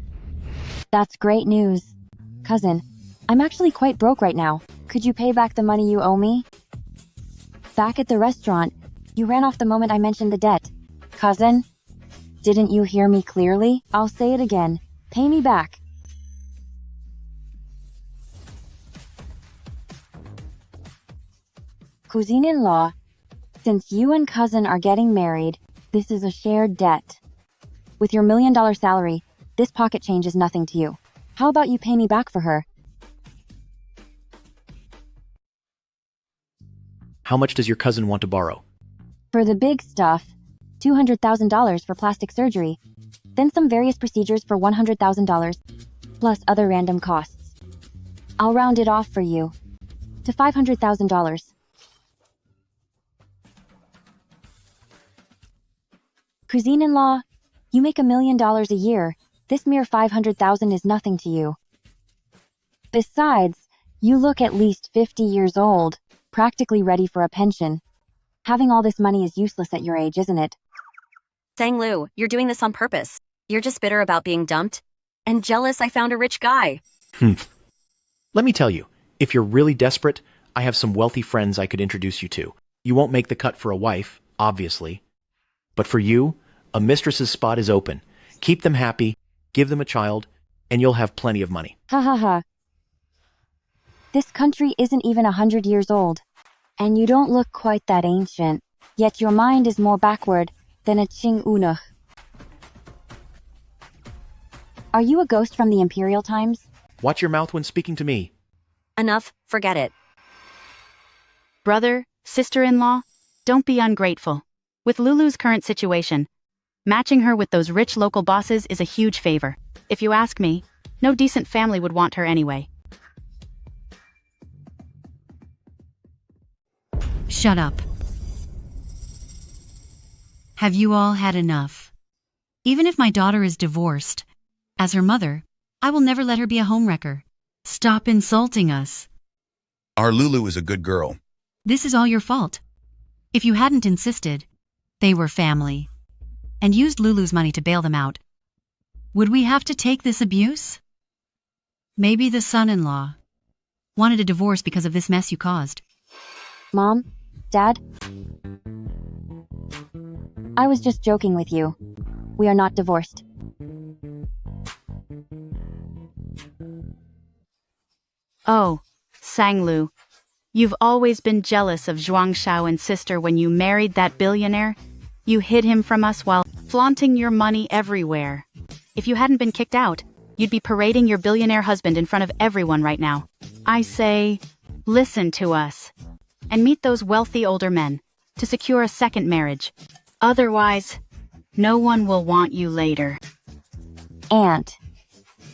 That's great news. Cousin, I'm actually quite broke right now. Could you pay back the money you owe me? Back at the restaurant, you ran off the moment I mentioned the debt. Cousin? Didn't you hear me clearly? I'll say it again. Pay me back. Cousine-in-law, since you and cousin are getting married, this is a shared debt. With your $1 million salary, this pocket change is nothing to you. How about you pay me back for her? How much does your cousin want to borrow? For the big stuff, $200,000 for plastic surgery, then some various procedures for $100,000, plus other random costs. I'll round it off for you to $500,000. Cousine-in-law, you make $1 million a year. This mere $500,000 is nothing to you. Besides, you look at least 50 years old, practically ready for a pension. Having all this money is useless at your age, isn't it? Sang Lu, you're doing this on purpose. You're just bitter about being dumped and jealous I found a rich guy. Let me tell you, if you're really desperate, I have some wealthy friends I could introduce you to. You won't make the cut for a wife, obviously. But for you, a mistress's spot is open. Keep them happy, give them a child, and you'll have plenty of money. Ha ha ha. This country isn't even 100 years old, and you don't look quite that ancient, yet your mind is more backward than a Ching Unach. Are you a ghost from the Imperial times? Watch your mouth when speaking to me. Enough, forget it. Brother, sister-in-law, don't be ungrateful. With Lulu's current situation, matching her with those rich local bosses is a huge favor. If you ask me, no decent family would want her anyway. Shut up. Have you all had enough? Even if my daughter is divorced, as her mother, I will never let her be a homewrecker. Stop insulting us. Our Lulu is a good girl. This is all your fault. If you hadn't insisted, they were family, and used Lulu's money to bail them out, would we have to take this abuse? Maybe the son-in-law wanted a divorce because of this mess you caused. Mom? Dad? I was just joking with you. We are not divorced. Oh, Sanglu, you've always been jealous of Zhuangshao and sister when you married that billionaire. You hid him from us while flaunting your money everywhere. If you hadn't been kicked out, you'd be parading your billionaire husband in front of everyone right now. I say, listen to us, and meet those wealthy older men to secure a second marriage. Otherwise, no one will want you later. Aunt,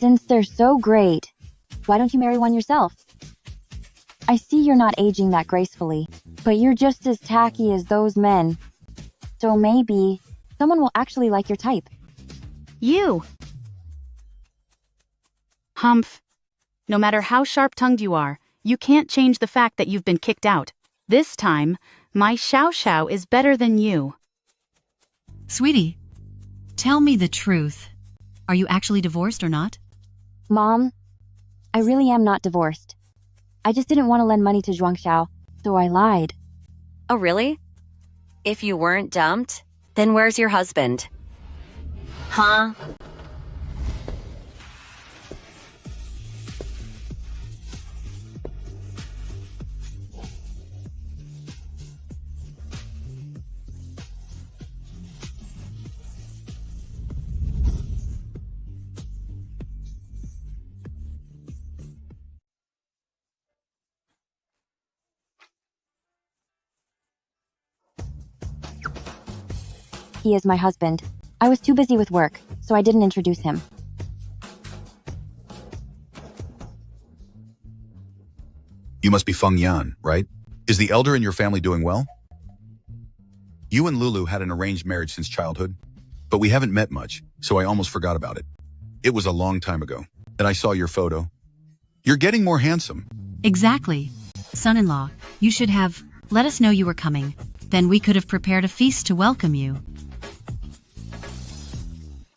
since they're so great, why don't you marry one yourself? I see you're not aging that gracefully, but you're just as tacky as those men. So maybe someone will actually like your type. You! Humph. No matter how sharp-tongued you are, you can't change the fact that you've been kicked out. This time, my Xiao Xiao is better than you. Sweetie, tell me the truth. Are you actually divorced or not? Mom, I really am not divorced. I just didn't want to lend money to Zhuangshao, so I lied. Oh, really? If you weren't dumped, then where's your husband? Huh? He is my husband. I was too busy with work, so I didn't introduce him. You must be Feng Yan, right? Is the elder in your family doing well? You and Lulu had an arranged marriage since childhood, but we haven't met much, so I almost forgot about it. It was a long time ago that I saw your photo. You're getting more handsome. Exactly. Son-in-law, you should have let us know you were coming. Then we could have prepared a feast to welcome you.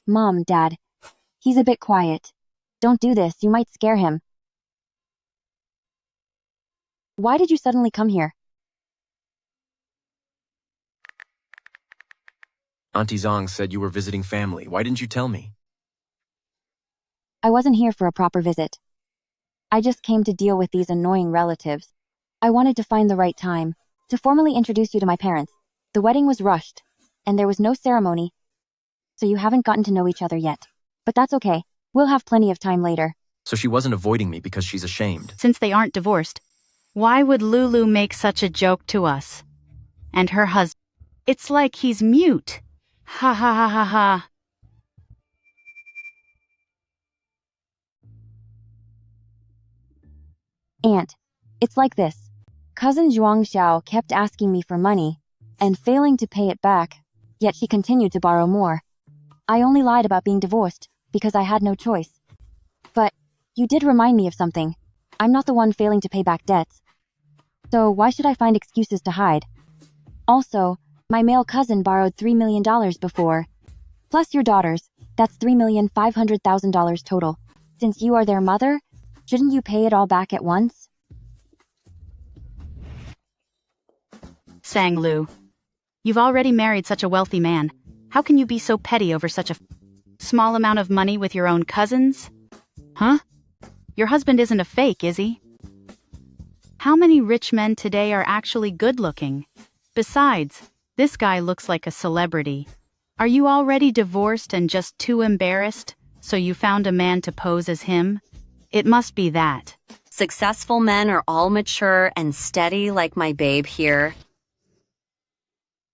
Mom, Dad, he's a bit quiet. Don't do this, you might scare him. Why did you suddenly come here? Auntie Zong said you were visiting family. Why didn't you tell me? I wasn't here for a proper visit. I just came to deal with these annoying relatives. I wanted to find the right time to formally introduce you to my parents. The wedding was rushed, and there was no ceremony, so you haven't gotten to know each other yet. But that's okay. We'll have plenty of time later. So she wasn't avoiding me because she's ashamed. Since they aren't divorced, why would Lulu make such a joke to us? And her husband. It's like he's mute. Ha ha ha ha ha. Aunt, it's like this. Cousin Zhuangxiao kept asking me for money, and failing to pay it back, yet she continued to borrow more. I only lied about being divorced, because I had no choice. But, you did remind me of something. I'm not the one failing to pay back debts. So why should I find excuses to hide? Also, my male cousin borrowed $3 million before. Plus your daughters, that's $3,500,000 total. Since you are their mother, shouldn't you pay it all back at once? Sanglu, you've already married such a wealthy man. How can you be so petty over such a small amount of money with your own cousins? Huh? Your husband isn't a fake, is he? How many rich men today are actually good-looking? Besides, this guy looks like a celebrity. Are you already divorced and just too embarrassed, so you found a man to pose as him? It must be that. Successful men are all mature and steady like my babe here.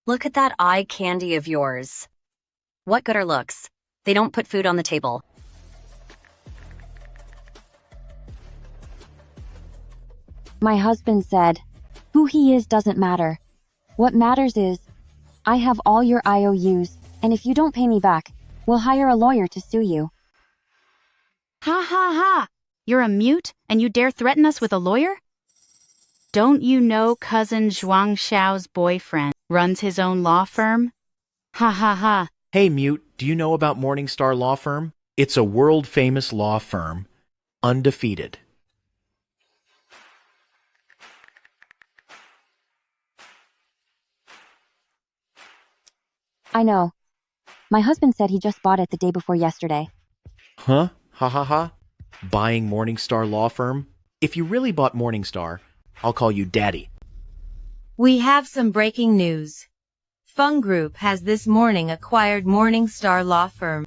Look at that eye candy of yours. What good are looks? They don't put food on the table. My husband said, who he is doesn't matter. What matters is, I have all your IOUs, and if you don't pay me back, We'll hire a lawyer to sue you. Ha ha ha! You're a mute, and you dare threaten us with a lawyer? Don't you know cousin Zhuang Xiao's boyfriend runs his own law firm? Ha ha ha! Hey, Mute, do you know about Morningstar Law Firm? It's a world-famous law firm. Undefeated. I know. My husband said he just bought it the day before yesterday. Huh? Ha ha ha. Buying Morningstar Law Firm? If you really bought Morningstar, I'll call you Daddy. We have some breaking news. Fung Group has this morning acquired Morningstar Law Firm.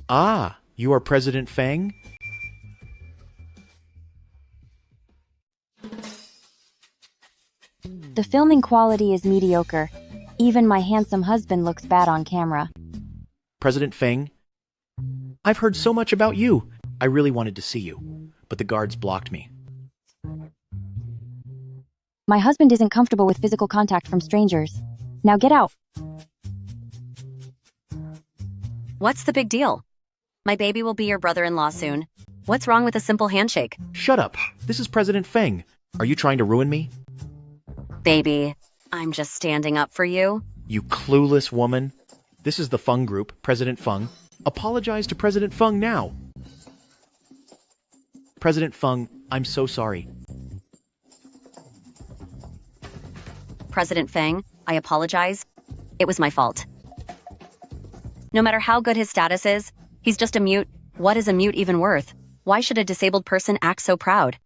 Ah, you are President Feng? The filming quality is mediocre. Even my handsome husband looks bad on camera. President Feng? I've heard so much about you. I really wanted to see you, but the guards blocked me. My husband isn't comfortable with physical contact from strangers. Now get out. What's the big deal? My baby will be your brother-in-law soon. What's wrong with a simple handshake? Shut up. This is President Feng. Are you trying to ruin me? Baby, I'm just standing up for you. You clueless woman. This is the Feng Group, President Feng. Apologize to President Feng now. President Feng, I'm so sorry. President Feng, I apologize. It was my fault. No matter how good his status is, he's just a mute. What is a mute even worth? Why should a disabled person act so proud?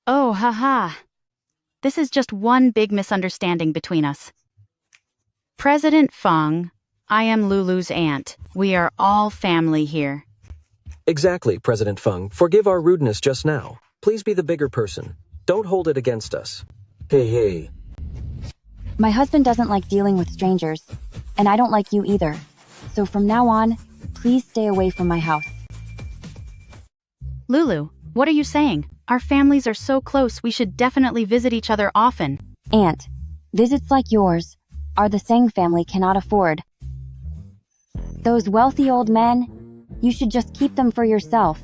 Oh, haha. This is just one big misunderstanding between us. President Feng, I am Lulu's aunt. We are all family here. Exactly, President Feng. Forgive our rudeness just now. Please be the bigger person. Don't hold it against us. Hey, hey. My husband doesn't like dealing with strangers, and I don't like you either. So from now on, please stay away from my house. Lulu, what are you saying? Our families are so close, we should definitely visit each other often. Aunt, visits like yours are the Sang family cannot afford. Those wealthy old men, you should just keep them for yourself.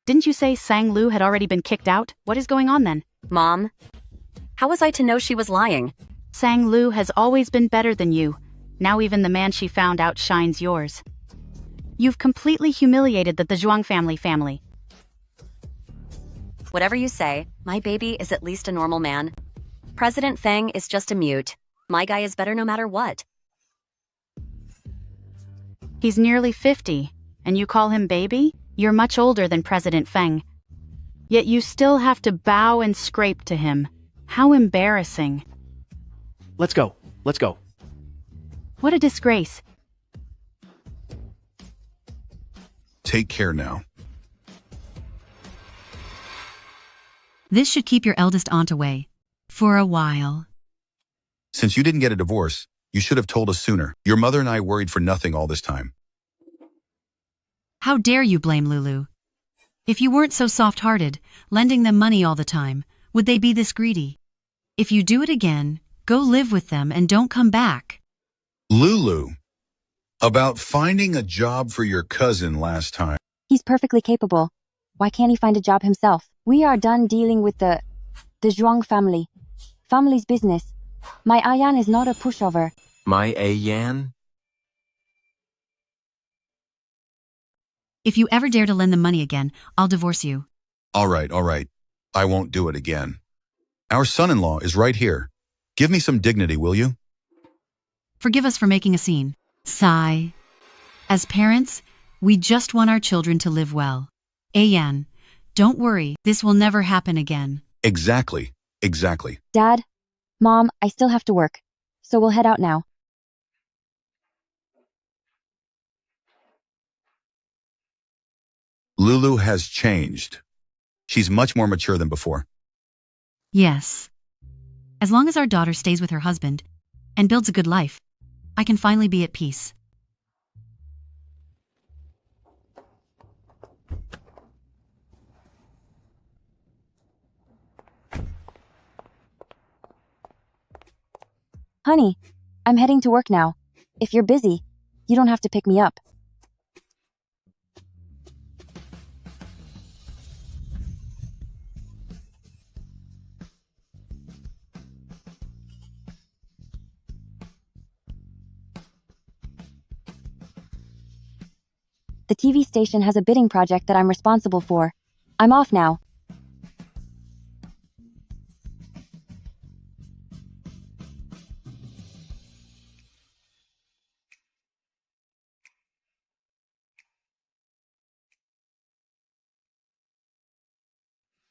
Didn't you say Sang Lu had already been kicked out? What is going on then? Mom, how was I to know she was lying? Sang Lu has always been better than you. Now even the man she found outshines yours. You've completely humiliated the Zhuang family. Whatever you say, my baby is at least a normal man. President Feng is just a mute. My guy is better no matter what. He's nearly 50, and you call him baby? You're much older than President Feng. Yet you still have to bow and scrape to him. How embarrassing. Let's go. Let's go. What a disgrace. Take care now. This should keep your eldest aunt away. For a while. Since you didn't get a divorce, you should have told us sooner. Your mother and I worried for nothing all this time. How dare you blame Lulu? If you weren't so soft-hearted, lending them money all the time, would they be this greedy? If you do it again, go live with them and don't come back. Lulu, about finding a job for your cousin last time. He's perfectly capable. Why can't he find a job himself? We are done dealing with the Zhuang family. Family's business. My Ayan is not a pushover. My Ayan? If you ever dare to lend them money again, I'll divorce you. All right. I won't do it again. Our son-in-law is right here. Give me some dignity, will you? Forgive us for making a scene. Sigh. As parents, we just want our children to live well. Ayan, don't worry, this will never happen again. Exactly. Dad, Mom, I still have to work, so we'll head out now. Lulu has changed. She's much more mature than before. Yes. As long as our daughter stays with her husband and builds a good life, I can finally be at peace. Honey, I'm heading to work now. If you're busy, you don't have to pick me up. The TV station has a bidding project that I'm responsible for. I'm off now.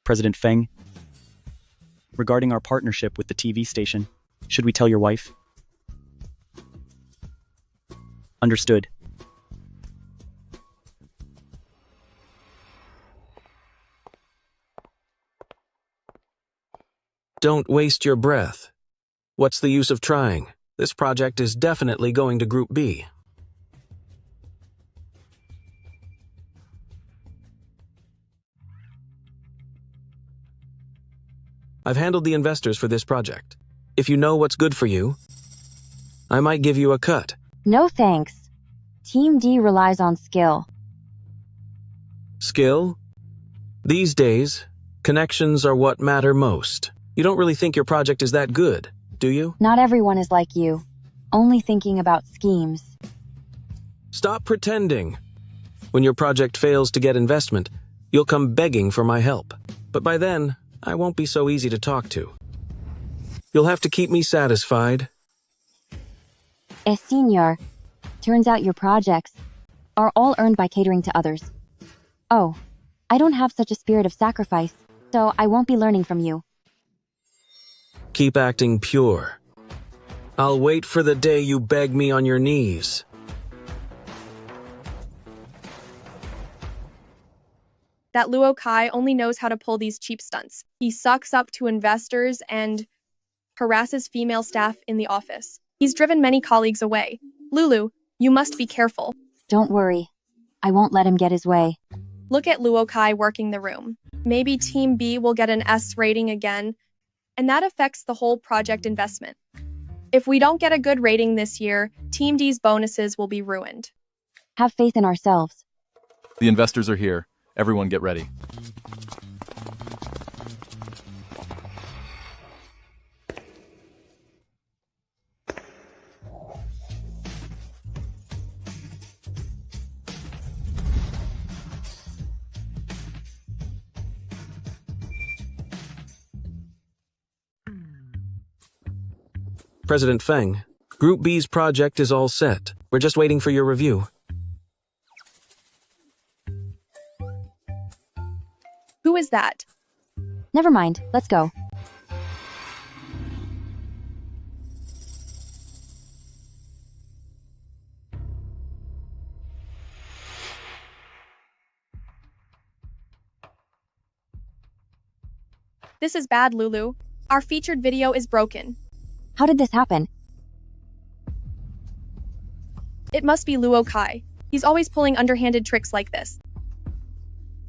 President Feng, regarding our partnership with the TV station, should we tell your wife? Understood. Don't waste your breath. What's the use of trying? This project is definitely going to Group B. I've handled the investors for this project. If you know what's good for you, I might give you a cut. No thanks. Team D relies on skill. Skill? These days, connections are what matter most. You don't really think your project is that good, do you? Not everyone is like you, only thinking about schemes. Stop pretending. When your project fails to get investment, you'll come begging for my help. But by then, I won't be so easy to talk to. You'll have to keep me satisfied. Senor, turns out your projects are all earned by catering to others. Oh, I don't have such a spirit of sacrifice, so I won't be learning from you. Keep acting pure. I'll wait for the day you beg me on your knees. That Luo Kai only knows how to pull these cheap stunts. He sucks up to investors and harasses female staff in the office. He's driven many colleagues away. Lulu, you must be careful. Don't worry. I won't let him get his way. Look at Luo Kai working the room. Maybe Team B will get an S rating again, and that affects the whole project investment. If we don't get a good rating this year, Team D's bonuses will be ruined. Have faith in ourselves. The investors are here. Everyone get ready. President Feng, Group B's project is all set. We're just waiting for your review. Who is that? Never mind, let's go. This is bad, Lulu. Our featured video is broken. How did this happen? It must be Luo Kai. He's always pulling underhanded tricks like this.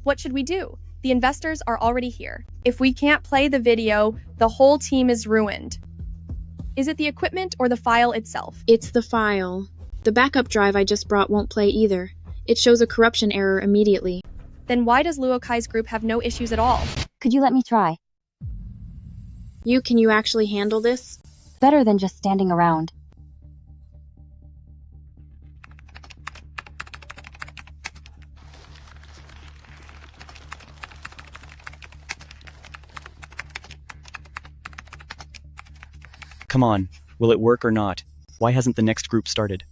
What should we do? The investors are already here. If we can't play the video, the whole team is ruined. Is it the equipment or the file itself? It's the file. The backup drive I just brought won't play either. It shows a corruption error immediately. Then why does Luo Kai's group have no issues at all? Could you let me try? Can you actually handle this? Better than just standing around. Come on, will it work or not? Why hasn't the next group started?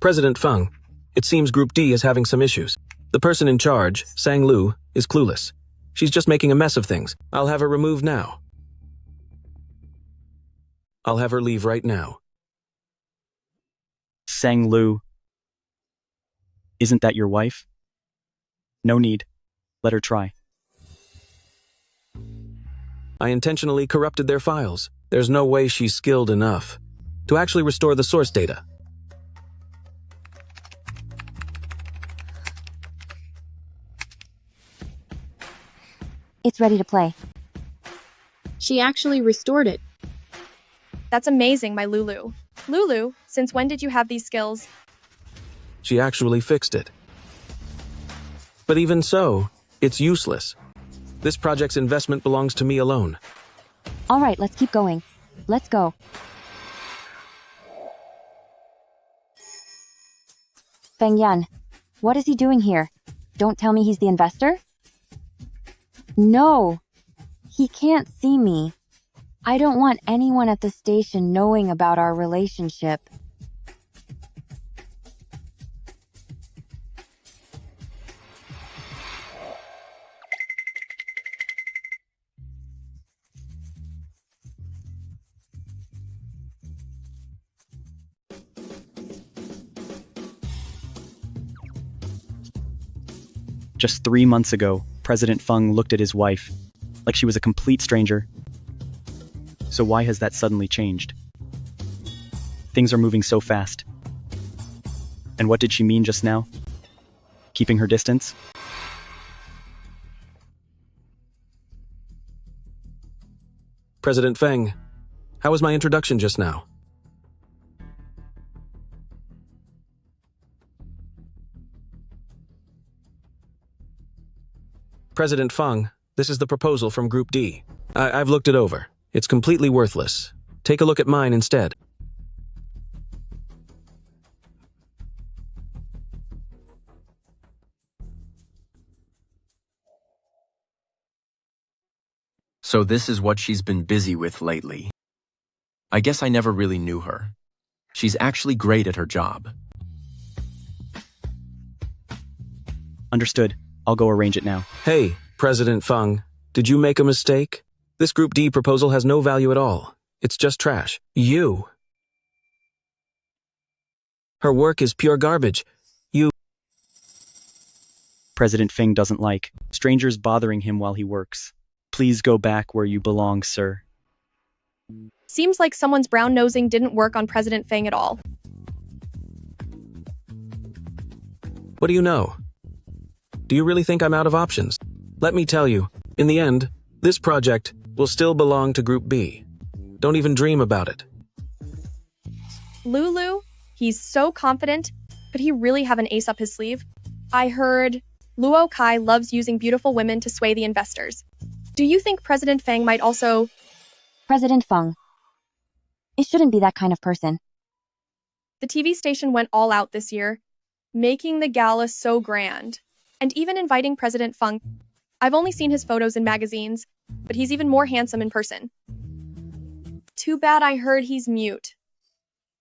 President Feng, it seems Group D is having some issues. The person in charge, Sang Lu, is clueless. She's just making a mess of things. I'll have her removed now. I'll have her leave right now. Sang Lu. Isn't that your wife? No need. Let her try. I intentionally corrupted their files. There's no way she's skilled enough to actually restore the source data. It's ready to play. She actually restored it. That's amazing, my Lulu. Lulu, since when did you have these skills? She actually fixed it. But even so, it's useless. This project's investment belongs to me alone. All right, let's keep going. Let's go. Feng Yan, what is he doing here? Don't tell me he's the investor? No, he can't see me. I don't want anyone at the station knowing about our relationship. Just 3 months ago, President Feng looked at his wife like she was a complete stranger. So why has that suddenly changed? Things are moving so fast. And what did she mean just now? Keeping her distance? President Feng, how was my introduction just now? President Feng, this is the proposal from Group D. I've looked it over. It's completely worthless. Take a look at mine instead. So this is what she's been busy with lately. I guess I never really knew her. She's actually great at her job. Understood. I'll go arrange it now. Hey, President Feng, did you make a mistake? This Group D proposal has no value at all. It's just trash. Her work is pure garbage. President Feng doesn't like strangers bothering him while he works. Please go back where you belong, sir. Seems like someone's brown nosing didn't work on President Feng at all. What do you know? Do you really think I'm out of options? Let me tell you, in the end, this project will still belong to Group B. Don't even dream about it. Lulu, he's so confident. Could he really have an ace up his sleeve? I heard Luo Kai loves using beautiful women to sway the investors. Do you think President Feng might also... President Feng. It shouldn't be that kind of person. The TV station went all out this year, making the gala so grand, and even inviting President Feng. I've only seen his photos in magazines, but he's even more handsome in person. Too bad I heard he's mute.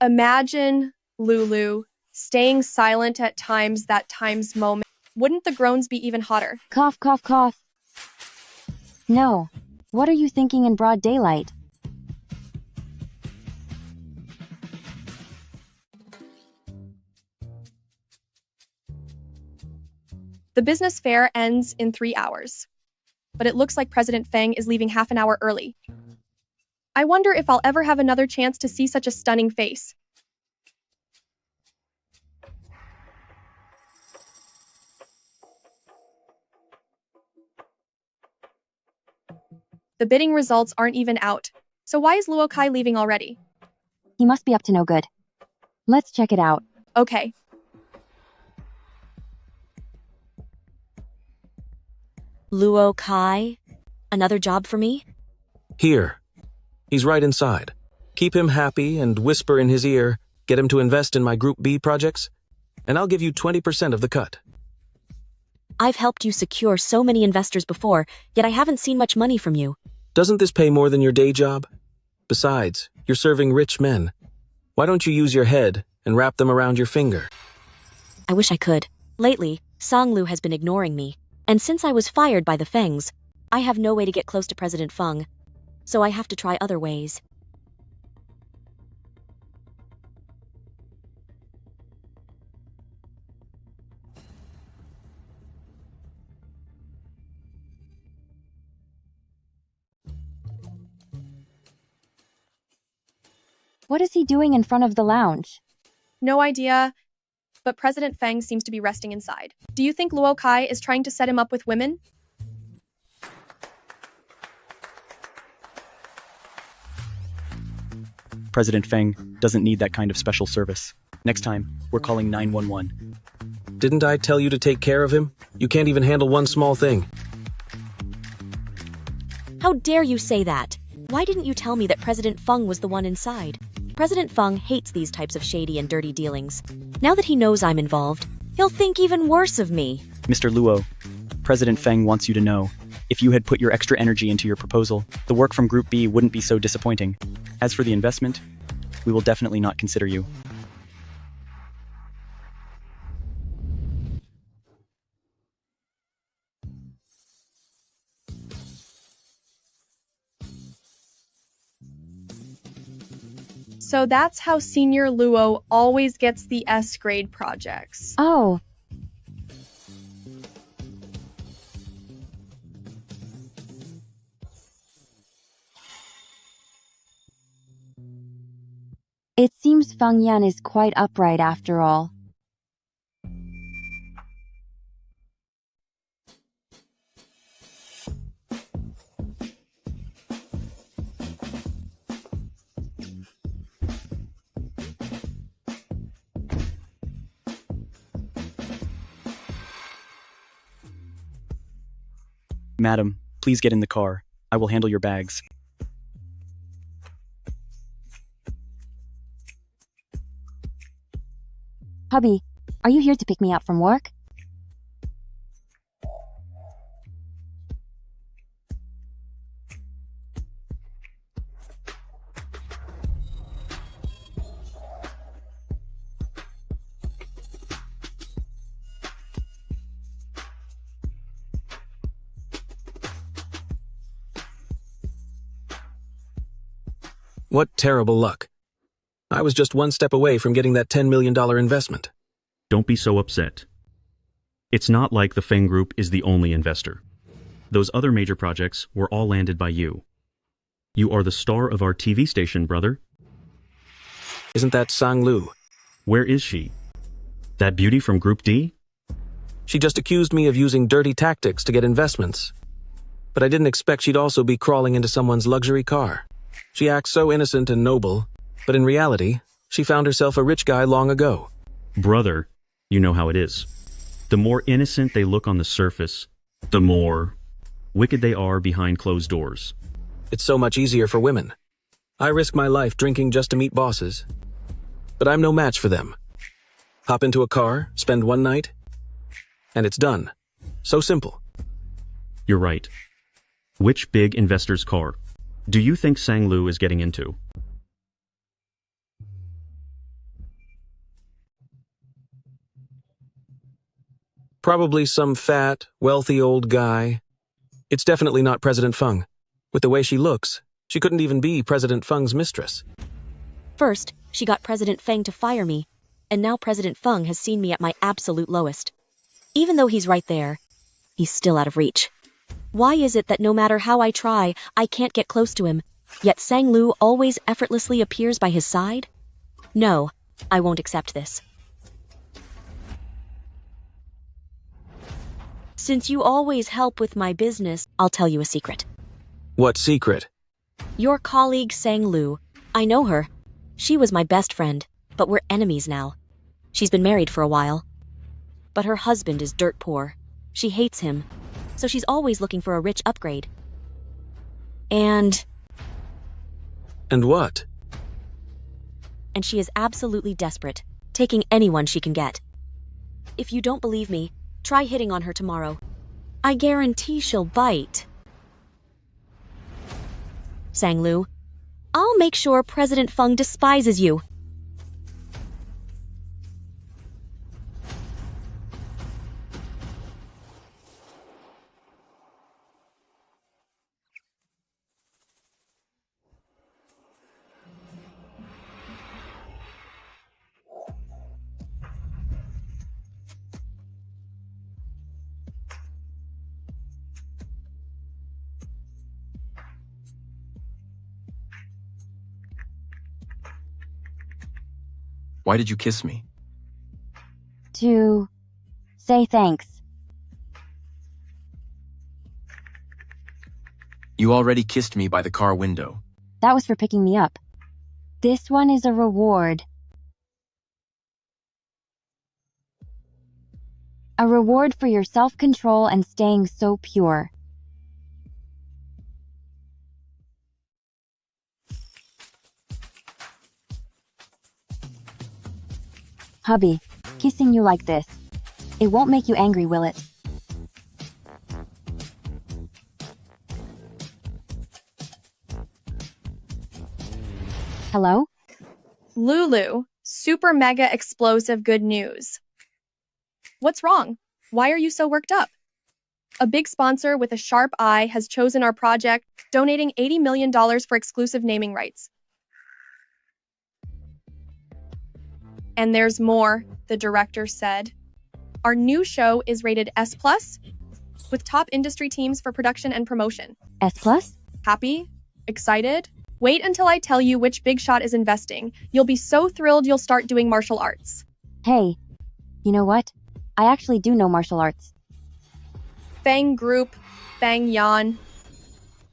Imagine Lulu staying silent at times, that time's moment. Wouldn't the groans be even hotter? Cough, cough, cough. No. What are you thinking in broad daylight? The business fair ends in 3 hours, but it looks like President Feng is leaving half an hour early. I wonder if I'll ever have another chance to see such a stunning face. The bidding results aren't even out, so why is Luo Kai leaving already? He must be up to no good. Let's check it out. Okay. Luo Kai? Another job for me? Here. He's right inside. Keep him happy and whisper in his ear, get him to invest in my Group B projects, and I'll give you 20% of the cut. I've helped you secure so many investors before, yet I haven't seen much money from you. Doesn't this pay more than your day job? Besides, you're serving rich men. Why don't you use your head and wrap them around your finger? I wish I could. Lately, Songlu has been ignoring me, and since I was fired by the Fengs, I have no way to get close to President Feng, so I have to try other ways. What is he doing in front of the lounge? No idea, but President Feng seems to be resting inside. Do you think Luo Kai is trying to set him up with women? President Feng doesn't need that kind of special service. Next time, we're calling 911. Didn't I tell you to take care of him? You can't even handle one small thing. How dare you say that? Why didn't you tell me that President Feng was the one inside? President Feng hates these types of shady and dirty dealings. Now that he knows I'm involved, he'll think even worse of me. Mr. Luo, President Feng wants you to know, if you had put your extra energy into your proposal, the work from Group B wouldn't be so disappointing. As for the investment, we will definitely not consider you. So that's how Senior Luo always gets the S grade projects. Oh. It seems Feng Yan is quite upright after all. Madam, please get in the car. I will handle your bags. Hubby, are you here to pick me up from work? What terrible luck. I was just one step away from getting that $10 million investment. Don't be so upset. It's not like the Feng Group is the only investor. Those other major projects were all landed by you. You are the star of our TV station, brother. Isn't that Sang Lu? Where is she? That beauty from Group D? She just accused me of using dirty tactics to get investments. But I didn't expect she'd also be crawling into someone's luxury car. She acts so innocent and noble, but in reality, she found herself a rich guy long ago. Brother, you know how it is. The more innocent they look on the surface, the more wicked they are behind closed doors. It's so much easier for women. I risk my life drinking just to meet bosses. But I'm no match for them. Hop into a car, spend one night, and it's done. So simple. You're right. Which big investor's car do you think Sang Lu is getting into? Probably some fat, wealthy old guy. It's definitely not President Feng. With the way she looks, she couldn't even be President Feng's mistress. First, she got President Feng to fire me, and now President Feng has seen me at my absolute lowest. Even though he's right there, he's still out of reach. Why is it that no matter how I try, I can't get close to him, yet Sang Lu always effortlessly appears by his side? No, I won't accept this. Since you always help with my business, I'll tell you a secret. What secret? Your colleague Sang Lu, I know her. She was my best friend, but we're enemies now. She's been married for a while. But her husband is dirt poor. She hates him, so she's always looking for a rich upgrade. And what? And she is absolutely desperate, taking anyone she can get. If you don't believe me, try hitting on her tomorrow. I guarantee she'll bite. Sang Lu, I'll make sure President Feng despises you. Why did you kiss me? To say thanks. You already kissed me by the car window. That was for picking me up. This one is a reward. A reward for your self-control and staying so pure. Hubby, kissing you like this. It won't make you angry, will it? Hello? Lulu, super mega explosive good news. What's wrong? Why are you so worked up? A big sponsor with a sharp eye has chosen our project, donating $80 million for exclusive naming rights. And there's more, the director said. Our new show is rated S+, with top industry teams for production and promotion. S+? Happy? Excited? Wait until I tell you which big shot is investing. You'll be so thrilled you'll start doing martial arts. Hey, you know what? I actually do know martial arts. Fang Group, Fang Yan.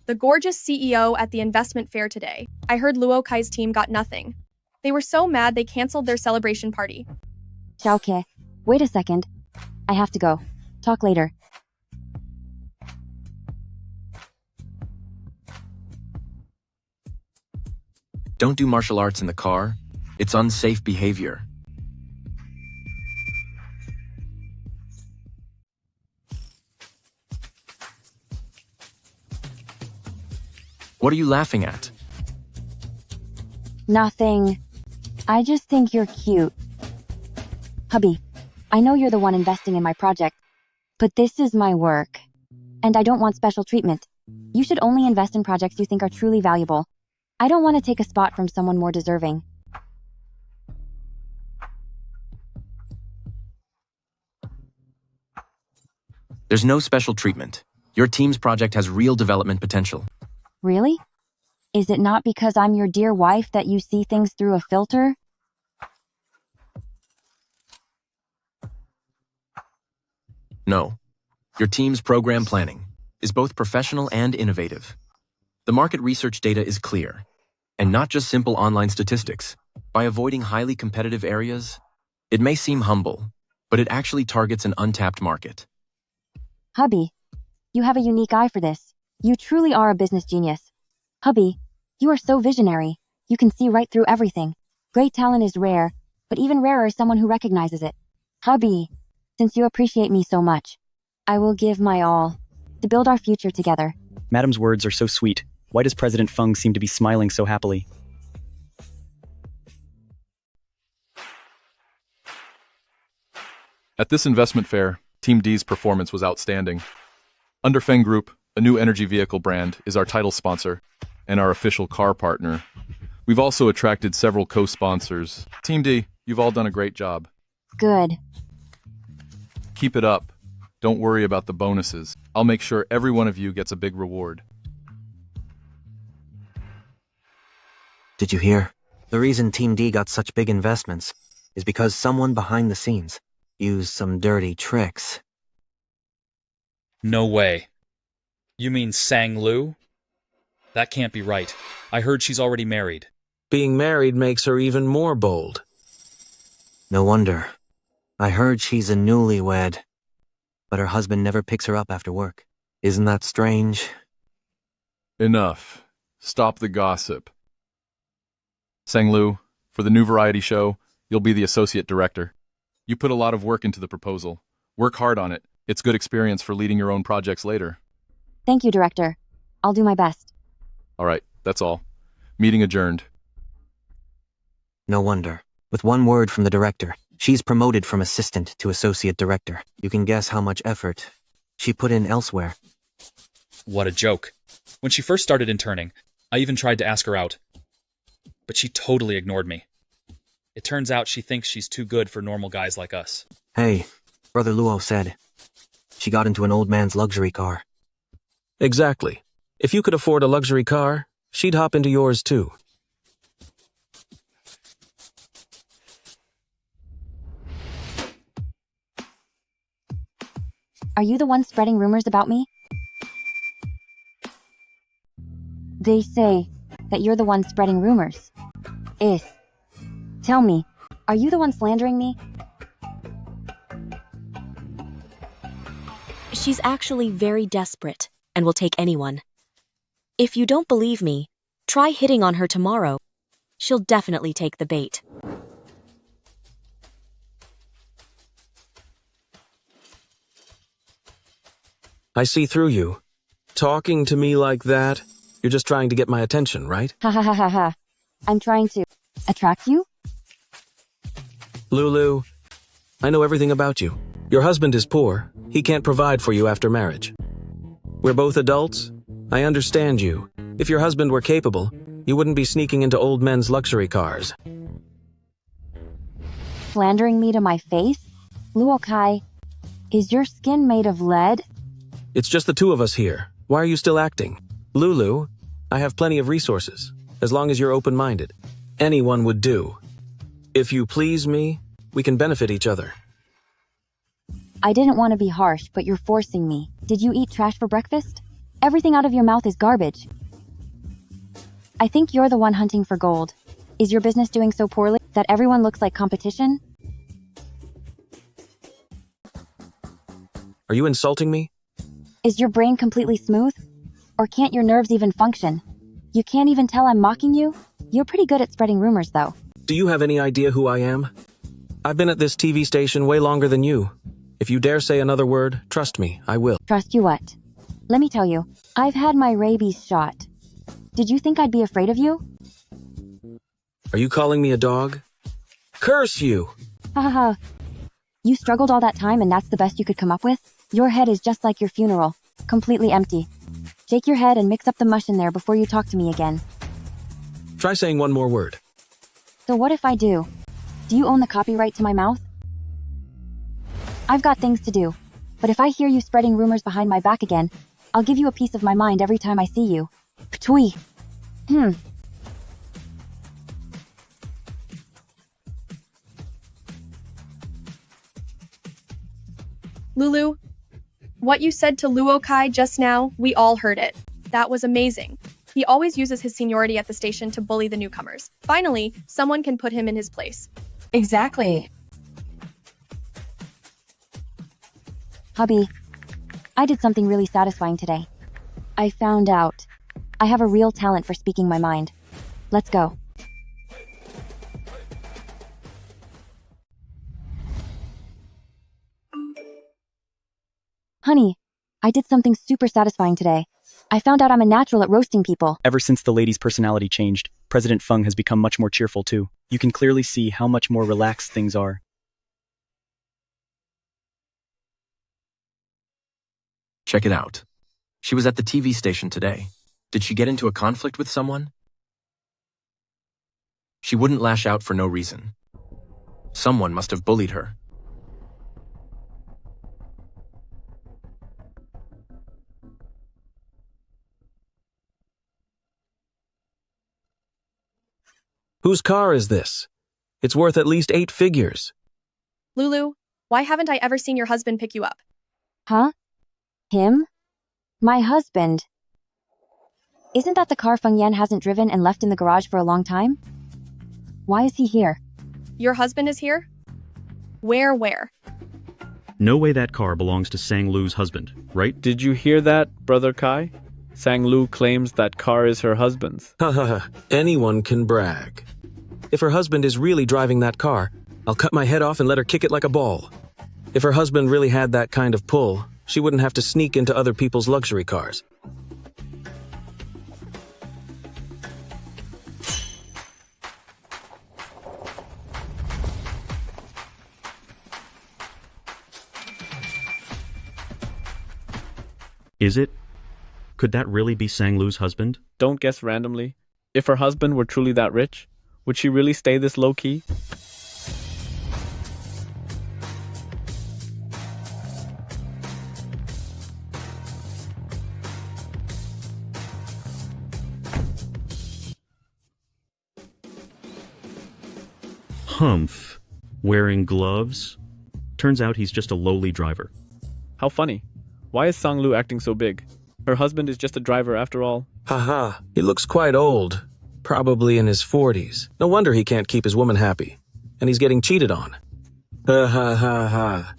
The gorgeous CEO at the investment fair today. I heard Luo Kai's team got nothing. They were so mad they canceled their celebration party. Xiaoke, wait a second. I have to go. Talk later. Don't do martial arts in the car. It's unsafe behavior. What are you laughing at? Nothing. I just think you're cute. Hubby, I know you're the one investing in my project, but this is my work. And I don't want special treatment. You should only invest in projects you think are truly valuable. I don't want to take a spot from someone more deserving. There's no special treatment. Your team's project has real development potential. Really? Is it not because I'm your dear wife that you see things through a filter? No. Your team's program planning is both professional and innovative. The market research data is clear, and not just simple online statistics. By avoiding highly competitive areas, it may seem humble, but it actually targets an untapped market. Hubby, you have a unique eye for this. You truly are a business genius. Hubby, you are so visionary. You can see right through everything. Great talent is rare, but even rarer is someone who recognizes it. Hubby, since you appreciate me so much, I will give my all to build our future together. Madam's words are so sweet. Why does President Feng seem to be smiling so happily? At this investment fair, Team D's performance was outstanding. Under Feng Group, a new energy vehicle brand, is our title sponsor and our official car partner. We've also attracted several co-sponsors. Team D, you've all done a great job. Good. Keep it up. Don't worry about the bonuses. I'll make sure every one of you gets a big reward. Did you hear? The reason Team D got such big investments is because someone behind the scenes used some dirty tricks. No way. You mean Sang Lu? That can't be right. I heard she's already married. Being married makes her even more bold. No wonder. I heard she's a newlywed, but her husband never picks her up after work. Isn't that strange? Enough. Stop the gossip. Sang Lu, for the new variety show, you'll be the associate director. You put a lot of work into the proposal. Work hard on it. It's good experience for leading your own projects later. Thank you, Director. I'll do my best. All right, that's all. Meeting adjourned. No wonder. With one word from the director, she's promoted from assistant to associate director. You can guess how much effort she put in elsewhere. What a joke. When she first started interning, I even tried to ask her out. But she totally ignored me. It turns out she thinks she's too good for normal guys like us. Hey, Brother Luo said she got into an old man's luxury car. Exactly. If you could afford a luxury car, she'd hop into yours too. Are you the one spreading rumors about me? They say that you're the one spreading rumors. Eh. Tell me, are you the one slandering me? She's actually very desperate and will take anyone. If you don't believe me, try hitting on her tomorrow. She'll definitely take the bait. I see through you. Talking to me like that, you're just trying to get my attention, right? Ha ha ha ha ha. I'm trying to attract you? Lulu, I know everything about you. Your husband is poor. He can't provide for you after marriage. We're both adults. I understand you. If your husband were capable, you wouldn't be sneaking into old men's luxury cars. Slandering me to my face? Luokai, is your skin made of lead? It's just the two of us here. Why are you still acting? Lulu, I have plenty of resources, as long as you're open-minded. Anyone would do. If you please me, we can benefit each other. I didn't want to be harsh, but you're forcing me. Did you eat trash for breakfast? Everything out of your mouth is garbage. I think you're the one hunting for gold. Is your business doing so poorly that everyone looks like competition? Are you insulting me? Is your brain completely smooth? Or can't your nerves even function? You can't even tell I'm mocking you? You're pretty good at spreading rumors, though. Do you have any idea who I am? I've been at this TV station way longer than you. If you dare say another word, trust me, I will. Trust you what? Let me tell you, I've had my rabies shot. Did you think I'd be afraid of you? Are you calling me a dog? Curse you! Ha ha ha. You struggled all that time and that's the best you could come up with? Your head is just like your funeral, completely empty. Shake your head and mix up the mush in there before you talk to me again. Try saying one more word. So what if I do? Do you own the copyright to my mouth? I've got things to do. But if I hear you spreading rumors behind my back again, I'll give you a piece of my mind every time I see you. Ptui. Lulu, what you said to Luokai just now, we all heard it. That was amazing. He always uses his seniority at the station to bully the newcomers. Finally, someone can put him in his place. Exactly. Hubby, I did something really satisfying today. I found out I have a real talent for speaking my mind. Let's go. Honey, I did something super satisfying today. I found out I'm a natural at roasting people. Ever since the lady's personality changed, President Feng has become much more cheerful too. You can clearly see how much more relaxed things are. Check it out. She was at the TV station today. Did she get into a conflict with someone? She wouldn't lash out for no reason. Someone must have bullied her. Whose car is this? It's worth at least 8 figures. Lulu, why haven't I ever seen your husband pick you up? Huh? Him? My husband. Isn't that the car Feng Yan hasn't driven and left in the garage for a long time? Why is he here? Your husband is here? Where? No way that car belongs to Sang Lu's husband, right? Did you hear that, Brother Kai? Sang Lu claims that car is her husband's. Ha ha ha. Anyone can brag. If her husband is really driving that car, I'll cut my head off and let her kick it like a ball. If her husband really had that kind of pull, she wouldn't have to sneak into other people's luxury cars. Is it? Could that really be Sang Lu's husband? Don't guess randomly. If her husband were truly that rich, would she really stay this low-key? Humph. Wearing gloves? Turns out he's just a lowly driver. How funny. Why is Sang Lu acting so big? Her husband is just a driver after all. Haha, he looks quite old. Probably in his 40s. No wonder he can't keep his woman happy. And he's getting cheated on. Ha ha ha ha.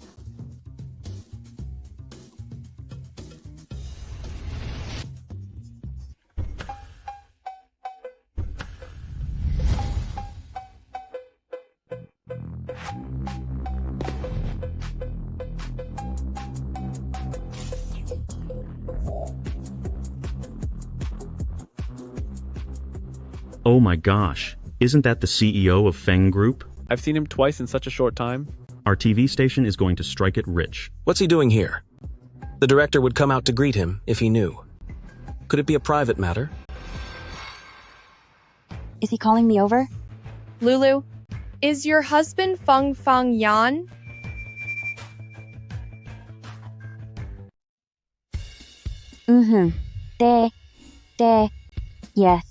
Oh my gosh, isn't that the CEO of Feng Group? I've seen him twice in such a short time. Our TV station is going to strike it rich. What's he doing here? The director would come out to greet him if he knew. Could it be a private matter? Is he calling me over? Lulu, is your husband Feng Yan? Yes.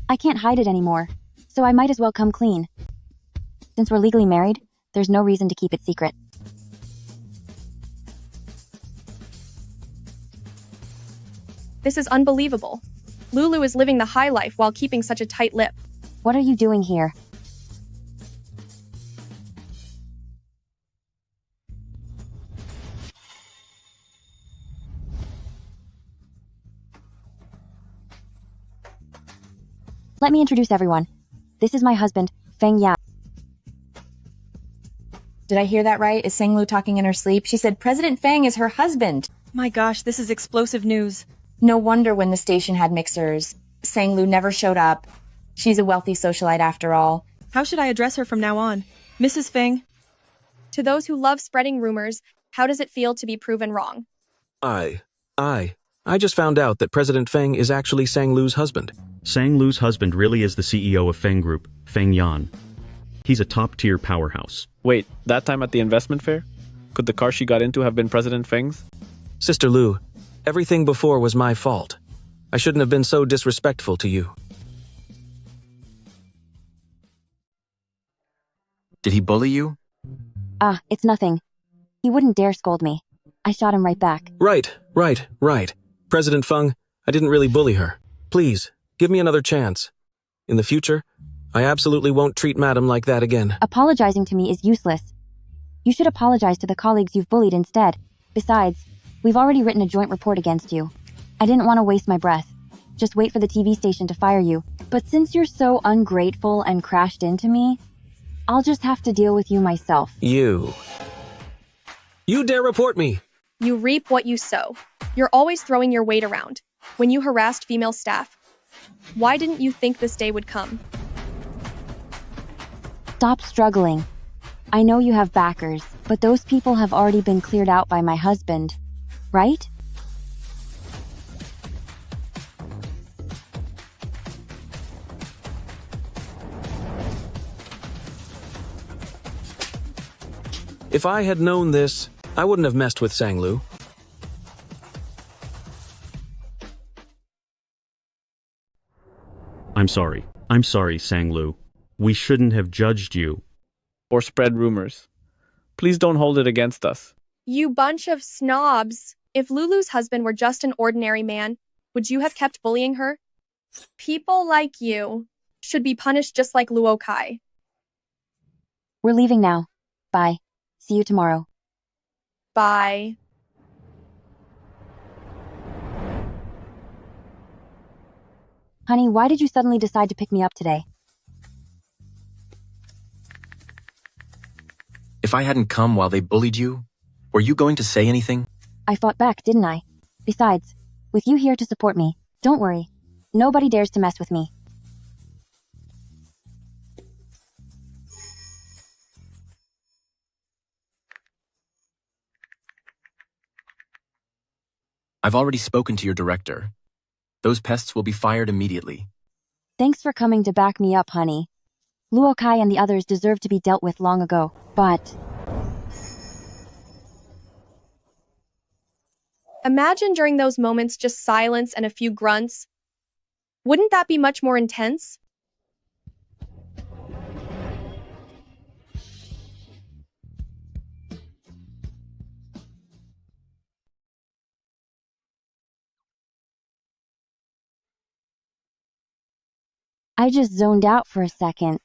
I can't hide it anymore, so I might as well come clean. Since we're legally married, there's no reason to keep it secret. This is unbelievable. Lulu is living the high life while keeping such a tight lip. What are you doing here? Let me introduce everyone. This is my husband, Feng Yan. Did I hear that right? Is Sanglu talking in her sleep? She said President Feng is her husband. My gosh, this is explosive news. No wonder when the station had mixers. Sanglu never showed up. She's a wealthy socialite after all. How should I address her from now on? Mrs. Feng? To those who love spreading rumors, how does it feel to be proven wrong? I just found out that President Feng is actually Sanglu's husband. Sanglu's husband really is the CEO of Feng Group, Feng Yan. He's a top-tier powerhouse. Wait, that time at the investment fair? Could the car she got into have been President Feng's? Sister Lu, everything before was my fault. I shouldn't have been so disrespectful to you. Did he bully you? It's nothing. He wouldn't dare scold me. I shot him right back. Right. President Feng, I didn't really bully her. Please, give me another chance. In the future, I absolutely won't treat Madam like that again. Apologizing to me is useless. You should apologize to the colleagues you've bullied instead. Besides, we've already written a joint report against you. I didn't want to waste my breath. Just wait for the TV station to fire you. But since you're so ungrateful and crashed into me, I'll just have to deal with you myself. You dare report me! You reap what you sow. You're always throwing your weight around. When you harassed female staff, why didn't you think this day would come? Stop struggling. I know you have backers, but those people have already been cleared out by my husband, right? If I had known this, I wouldn't have messed with Sanglu. I'm sorry, Sanglu. We shouldn't have judged you. Or spread rumors. Please don't hold it against us. You bunch of snobs. If Lulu's husband were just an ordinary man, would you have kept bullying her? People like you should be punished just like Luo Kai. We're leaving now. Bye. See you tomorrow. Bye. Honey, why did you suddenly decide to pick me up today? If I hadn't come while they bullied you, were you going to say anything? I fought back, didn't I? Besides, with you here to support me, don't worry. Nobody dares to mess with me. I've already spoken to your director. Those pests will be fired immediately. Thanks for coming to back me up, honey. Luo Kai and the others deserve to be dealt with long ago, but... Imagine during those moments just silence and a few grunts. Wouldn't that be much more intense? I just zoned out for a second.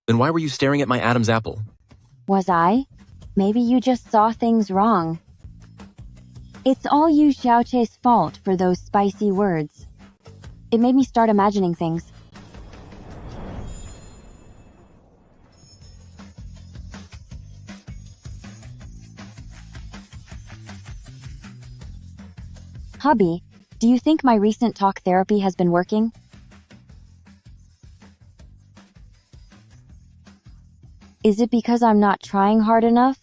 Then why were you staring at my Adam's apple? Was I? Maybe you just saw things wrong. It's all you Xiaoche's fault for those spicy words. It made me start imagining things. Hubby, do you think my recent talk therapy has been working? Is it because I'm not trying hard enough?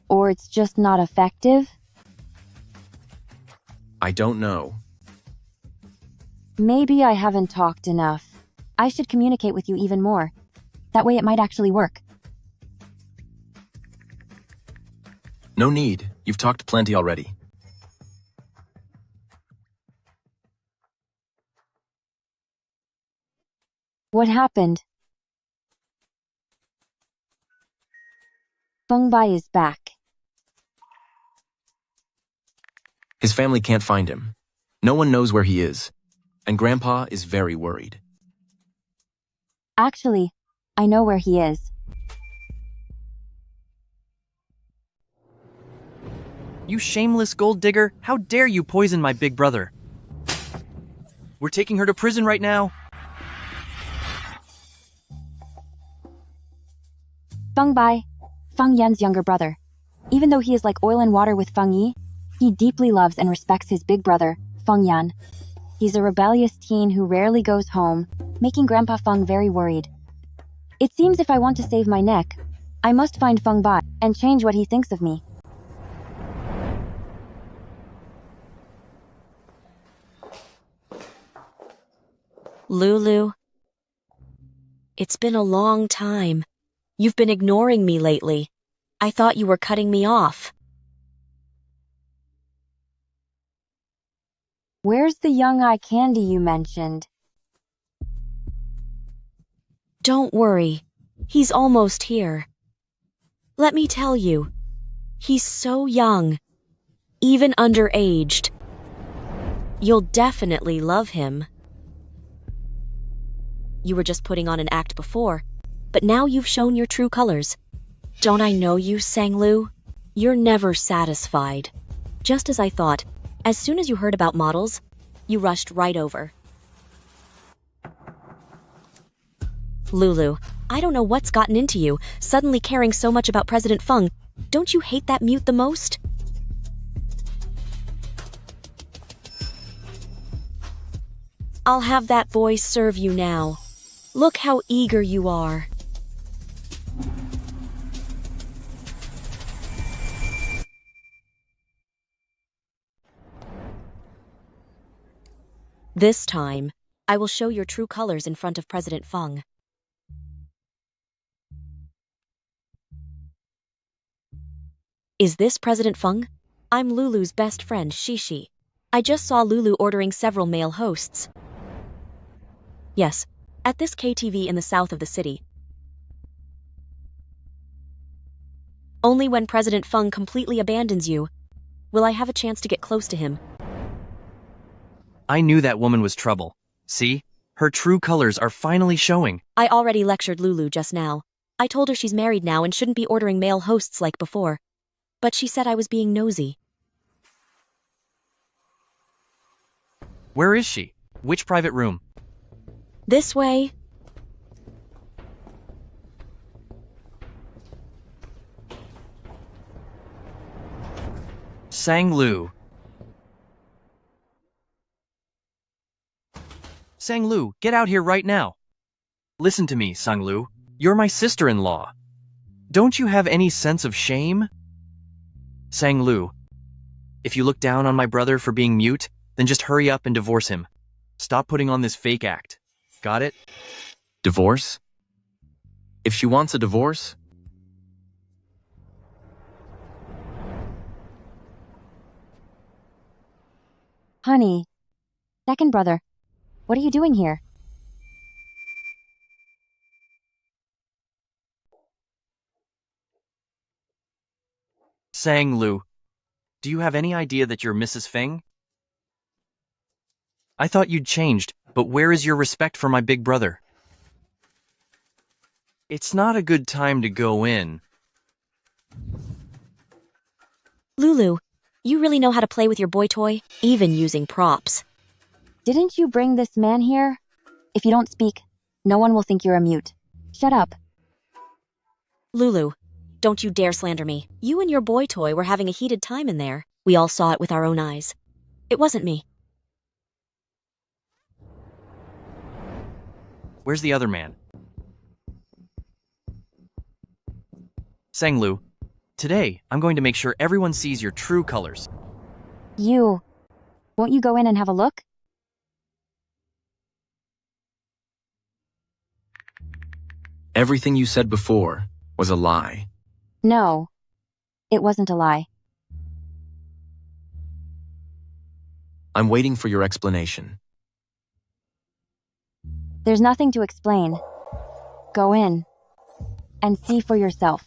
Or it's just not effective? I don't know. Maybe I haven't talked enough. I should communicate with you even more. That way it might actually work. No need. You've talked plenty already. What happened? Feng Bai is back. His family can't find him. No one knows where he is. And Grandpa is very worried. Actually, I know where he is. You shameless gold digger, how dare you poison my big brother? We're taking her to prison right now. Feng Bai, Feng Yan's younger brother. Even though he is like oil and water with Feng Yi, he deeply loves and respects his big brother, Feng Yan. He's a rebellious teen who rarely goes home, making Grandpa Feng very worried. It seems if I want to save my neck, I must find Feng Bai and change what he thinks of me. Lulu. It's been a long time. You've been ignoring me lately. I thought you were cutting me off. Where's the young eye candy you mentioned? Don't worry. He's almost here. Let me tell you, he's so young, even underaged. You'll definitely love him. You were just putting on an act before, but now you've shown your true colors. Don't I know you, Sanglu? You're never satisfied. Just as I thought, as soon as you heard about models, you rushed right over. Lulu, I don't know what's gotten into you, suddenly caring so much about President Feng. Don't you hate that mute the most? I'll have that boy serve you now. Look how eager you are. This time, I will show your true colors in front of President Feng. Is this President Feng? I'm Lulu's best friend, Shishi. I just saw Lulu ordering several male hosts. Yes, at this KTV in the south of the city. Only when President Feng completely abandons you will I have a chance to get close to him. I knew that woman was trouble. See? Her true colors are finally showing. I already lectured Lulu just now. I told her she's married now and shouldn't be ordering male hosts like before. But she said I was being nosy. Where is she? Which private room? This way. Sanglu. Sanglu, get out here right now. Listen to me, Sanglu. You're my sister-in-law. Don't you have any sense of shame? Sanglu, if you look down on my brother for being mute, then just hurry up and divorce him. Stop putting on this fake act. Got it? Divorce? If she wants a divorce? Honey. Second brother. What are you doing here? Sanglu, do you have any idea that you're Mrs. Feng? I thought you'd changed, but where is your respect for my big brother? It's not a good time to go in. Lulu, you really know how to play with your boy toy, even using props. Didn't you bring this man here? If you don't speak, no one will think you're a mute. Shut up. Lulu, don't you dare slander me. You and your boy toy were having a heated time in there. We all saw it with our own eyes. It wasn't me. Where's the other man? Sanglu, today I'm going to make sure everyone sees your true colors. You. Won't you go in and have a look? Everything you said before was a lie. No. It wasn't a lie. I'm waiting for your explanation. There's nothing to explain. Go in and see for yourself.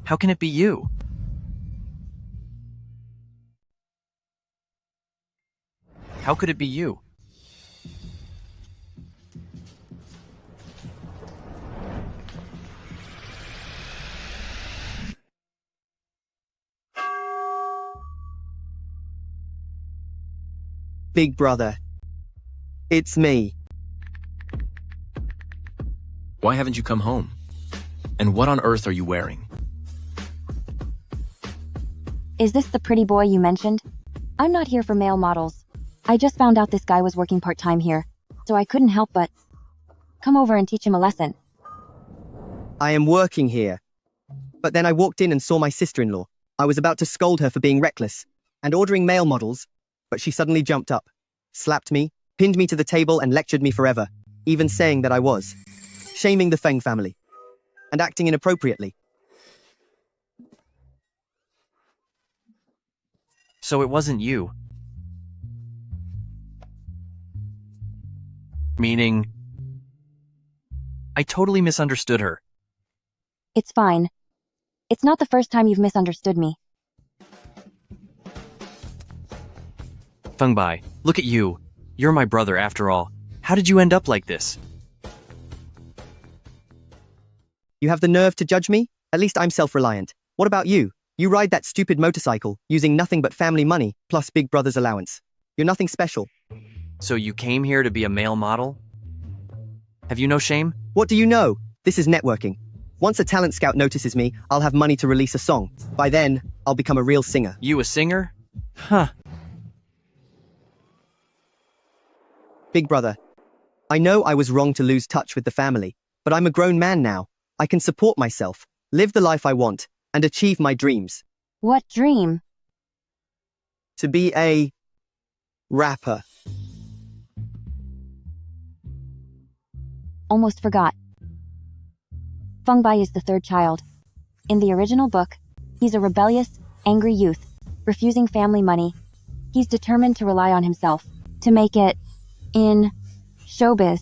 How can it be you? How could it be you? Big brother. It's me. Why haven't you come home? And what on earth are you wearing? Is this the pretty boy you mentioned? I'm not here for male models. I just found out this guy was working part-time here, so I couldn't help but come over and teach him a lesson. I am working here. But then I walked in and saw my sister-in-law. I was about to scold her for being reckless and ordering male models, but she suddenly jumped up, slapped me, pinned me to the table and lectured me forever, even saying that I was shaming the Feng family and acting inappropriately. So it wasn't you. Meaning, I totally misunderstood her. It's fine. It's not the first time you've misunderstood me. Feng Bai, look at you. You're my brother after all. How did you end up like this? You have the nerve to judge me? At least I'm self-reliant. What about you? You ride that stupid motorcycle, using nothing but family money, plus Big Brother's allowance. You're nothing special. So you came here to be a male model? Have you no shame? What do you know? This is networking. Once a talent scout notices me, I'll have money to release a song. By then, I'll become a real singer. You a singer? Huh. Big brother, I know I was wrong to lose touch with the family, but I'm a grown man now. I can support myself, live the life I want, and achieve my dreams. What dream? To be a rapper. Almost forgot. Feng Bai is the third child. In the original book, he's a rebellious, angry youth, refusing family money. He's determined to rely on himself, to make it in showbiz.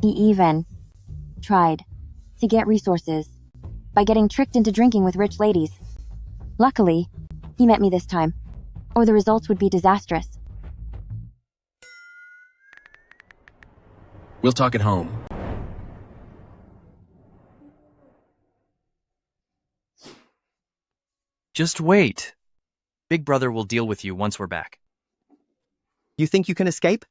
He even tried to get resources by getting tricked into drinking with rich ladies. Luckily, he met me this time, or the results would be disastrous. We'll talk at home. Just wait. Big Brother will deal with you once we're back. You think you can escape?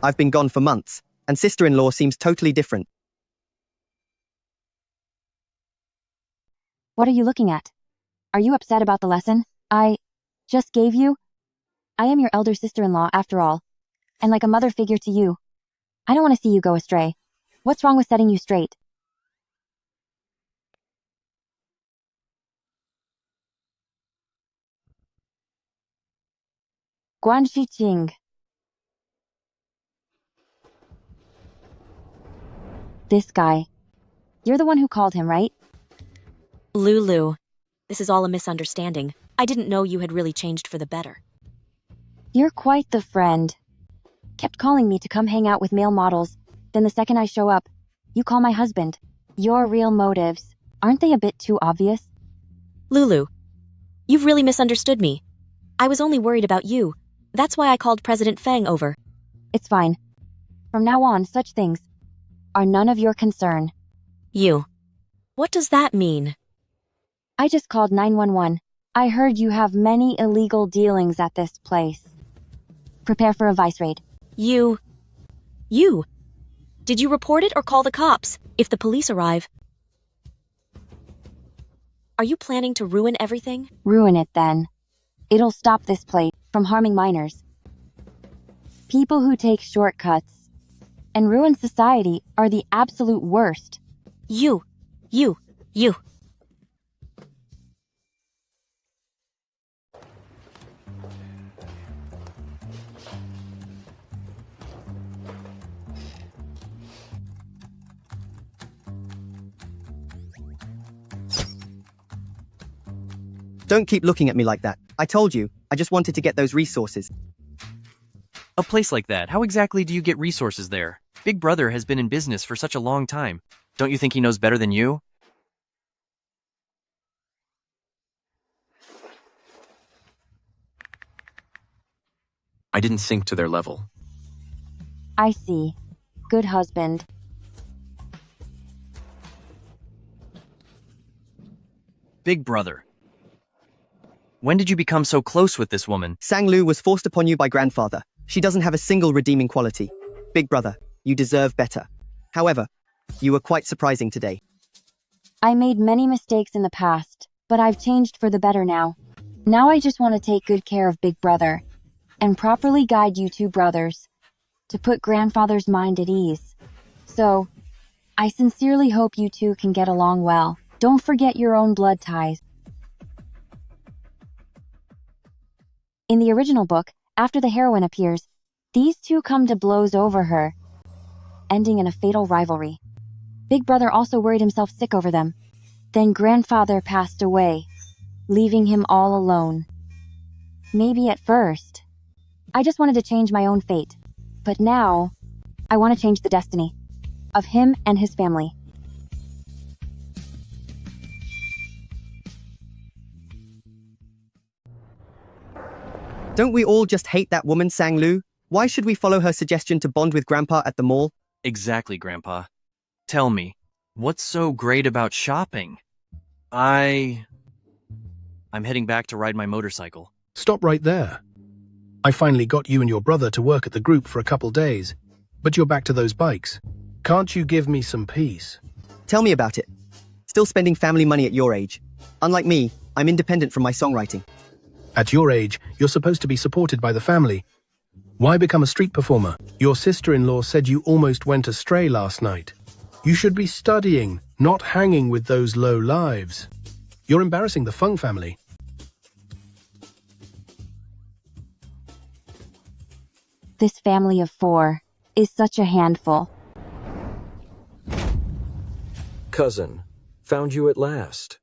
I've been gone for months, and sister-in-law seems totally different. What are you looking at? Are you upset about the lesson I just gave you? I am your elder sister-in-law after all, and like a mother figure to you. I don't want to see you go astray. What's wrong with setting you straight? Guan Shiqing. This guy. You're the one who called him, right? Lulu, this is all a misunderstanding. I didn't know you had really changed for the better. You're quite the friend. Kept calling me to come hang out with male models, then the second I show up, you call my husband. Your real motives, aren't they a bit too obvious? Lulu, you've really misunderstood me. I was only worried about you. That's why I called President Feng over. It's fine. From now on, such things are none of your concern. You. What does that mean? I just called 911. I heard you have many illegal dealings at this place. Prepare for a vice raid. You. Did you report it or call the cops, if the police arrive? Are you planning to ruin everything? Ruin it then. It'll stop this place from harming minors. People who take shortcuts and ruin society are the absolute worst. You. Don't keep looking at me like that. I told you, I just wanted to get those resources. A place like that, how exactly do you get resources there? Big Brother has been in business for such a long time. Don't you think he knows better than you? I didn't sink to their level. I see. Good husband. Big Brother. When did you become so close with this woman? Sang-Lu was forced upon you by grandfather. She doesn't have a single redeeming quality. Big Brother, you deserve better. However, you were quite surprising today. I made many mistakes in the past, but I've changed for the better now. Now I just want to take good care of Big Brother and properly guide you two brothers to put grandfather's mind at ease. So, I sincerely hope you two can get along well. Don't forget your own blood ties. In the original book, after the heroine appears, these two come to blows over her, ending in a fatal rivalry. Big Brother also worried himself sick over them. Then grandfather passed away, leaving him all alone. Maybe at first, I just wanted to change my own fate. But now, I want to change the destiny of him and his family. Don't we all just hate that woman, Sang-Lu? Why should we follow her suggestion to bond with Grandpa at the mall? Exactly, Grandpa. Tell me, what's so great about shopping? I'm heading back to ride my motorcycle. Stop right there. I finally got you and your brother to work at the group for a couple days, but you're back to those bikes. Can't you give me some peace? Tell me about it. Still spending family money at your age. Unlike me, I'm independent from my songwriting. At your age, you're supposed to be supported by the family. Why become a street performer? Your sister-in-law said you almost went astray last night. You should be studying, not hanging with those low lives. You're embarrassing the Feng family. This family of 4 is such a handful. Cousin, found you at last.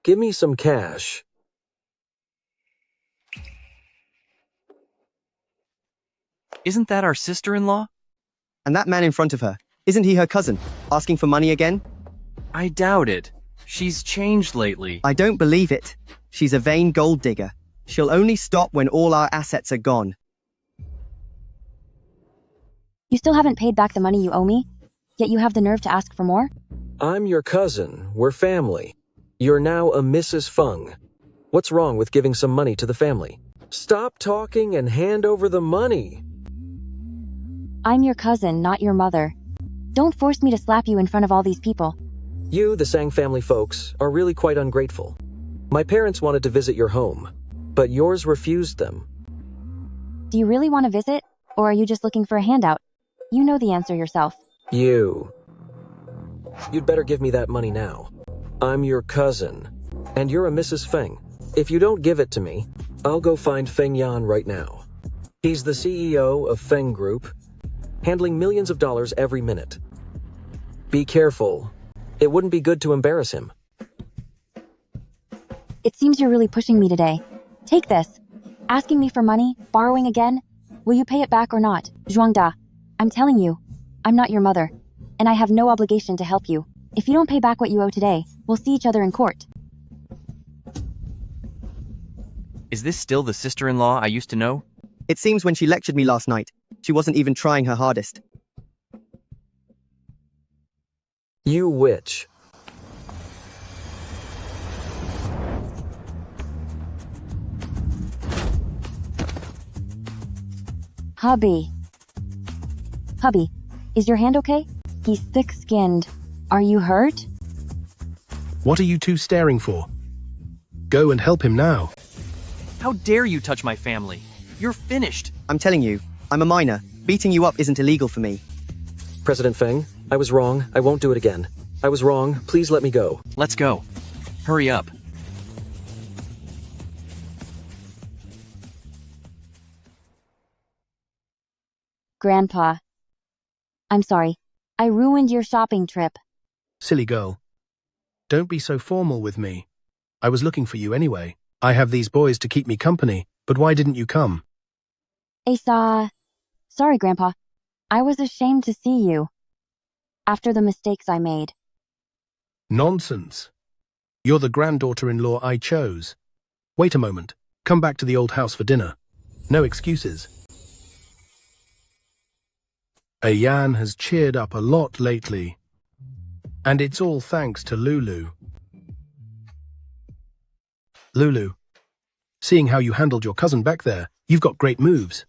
Give me some cash. Isn't that our sister-in-law? And that man in front of her, isn't he her cousin, asking for money again? I doubt it. She's changed lately. I don't believe it. She's a vain gold digger. She'll only stop when all our assets are gone. You still haven't paid back the money you owe me, yet you have the nerve to ask for more? I'm your cousin. We're family. You're now a Mrs. Feng. What's wrong with giving some money to the family? Stop talking and hand over the money. I'm your cousin, not your mother. Don't force me to slap you in front of all these people. You, the Sang family folks, are really quite ungrateful. My parents wanted to visit your home, but yours refused them. Do you really want to visit, or are you just looking for a handout? You know the answer yourself. You'd better give me that money now. I'm your cousin, and you're a Mrs. Feng. If you don't give it to me, I'll go find Feng Yan right now. He's the CEO of Feng Group, handling millions of dollars every minute. Be careful. It wouldn't be good to embarrass him. It seems you're really pushing me today. Take this. Asking me for money, borrowing again. Will you pay it back or not? Zhuangda, I'm telling you, I'm not your mother, and I have no obligation to help you. If you don't pay back what you owe today, we'll see each other in court. Is this still the sister-in-law I used to know? It seems when she lectured me last night, she wasn't even trying her hardest. You witch. Hubby. Hubby, is your hand okay? He's thick-skinned. Are you hurt? What are you two staring for? Go and help him now. How dare you touch my family? You're finished. I'm telling you, I'm a minor. Beating you up isn't illegal for me. President Feng, I was wrong. I won't do it again. I was wrong. Please let me go. Let's go. Hurry up. Grandpa. I'm sorry. I ruined your shopping trip. Silly girl. Don't be so formal with me. I was looking for you anyway. I have these boys to keep me company, but why didn't you come? Asa. Sorry, Grandpa. I was ashamed to see you. After the mistakes I made. Nonsense. You're the granddaughter-in-law I chose. Wait a moment. Come back to the old house for dinner. No excuses. Ayan has cheered up a lot lately. And it's all thanks to Lulu. Lulu, seeing how you handled your cousin back there, you've got great moves.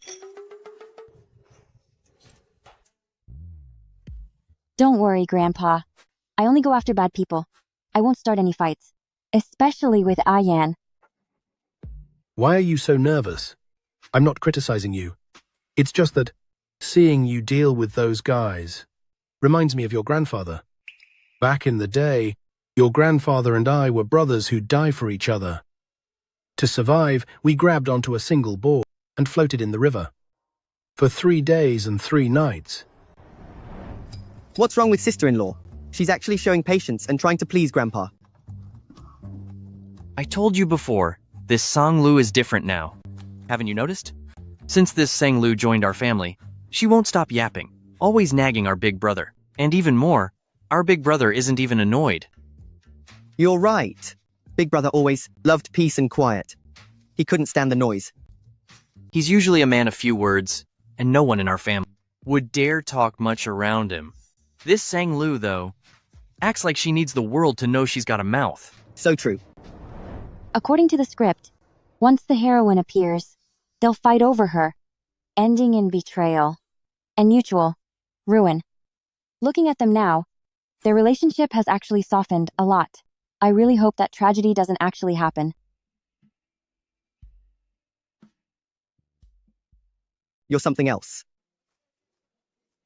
Don't worry, Grandpa. I only go after bad people. I won't start any fights. Especially with Ayan. Why are you so nervous? I'm not criticizing you. It's just that seeing you deal with those guys reminds me of your grandfather. Back in the day, your grandfather and I were brothers who'd die for each other. To survive, we grabbed onto a single board and floated in the river. For 3 days and 3 nights. What's wrong with sister-in-law? She's actually showing patience and trying to please Grandpa. I told you before, this Sang Lu is different now. Haven't you noticed? Since this Sang Lu joined our family, she won't stop yapping, always nagging our big brother. And even more, our big brother isn't even annoyed. You're right. Big brother always loved peace and quiet. He couldn't stand the noise. He's usually a man of few words, and no one in our family would dare talk much around him. This Sang Lu, though, acts like she needs the world to know she's got a mouth. So true. According to the script, once the heroine appears, they'll fight over her, ending in betrayal and mutual ruin. Looking at them now, their relationship has actually softened a lot. I really hope that tragedy doesn't actually happen. You're something else.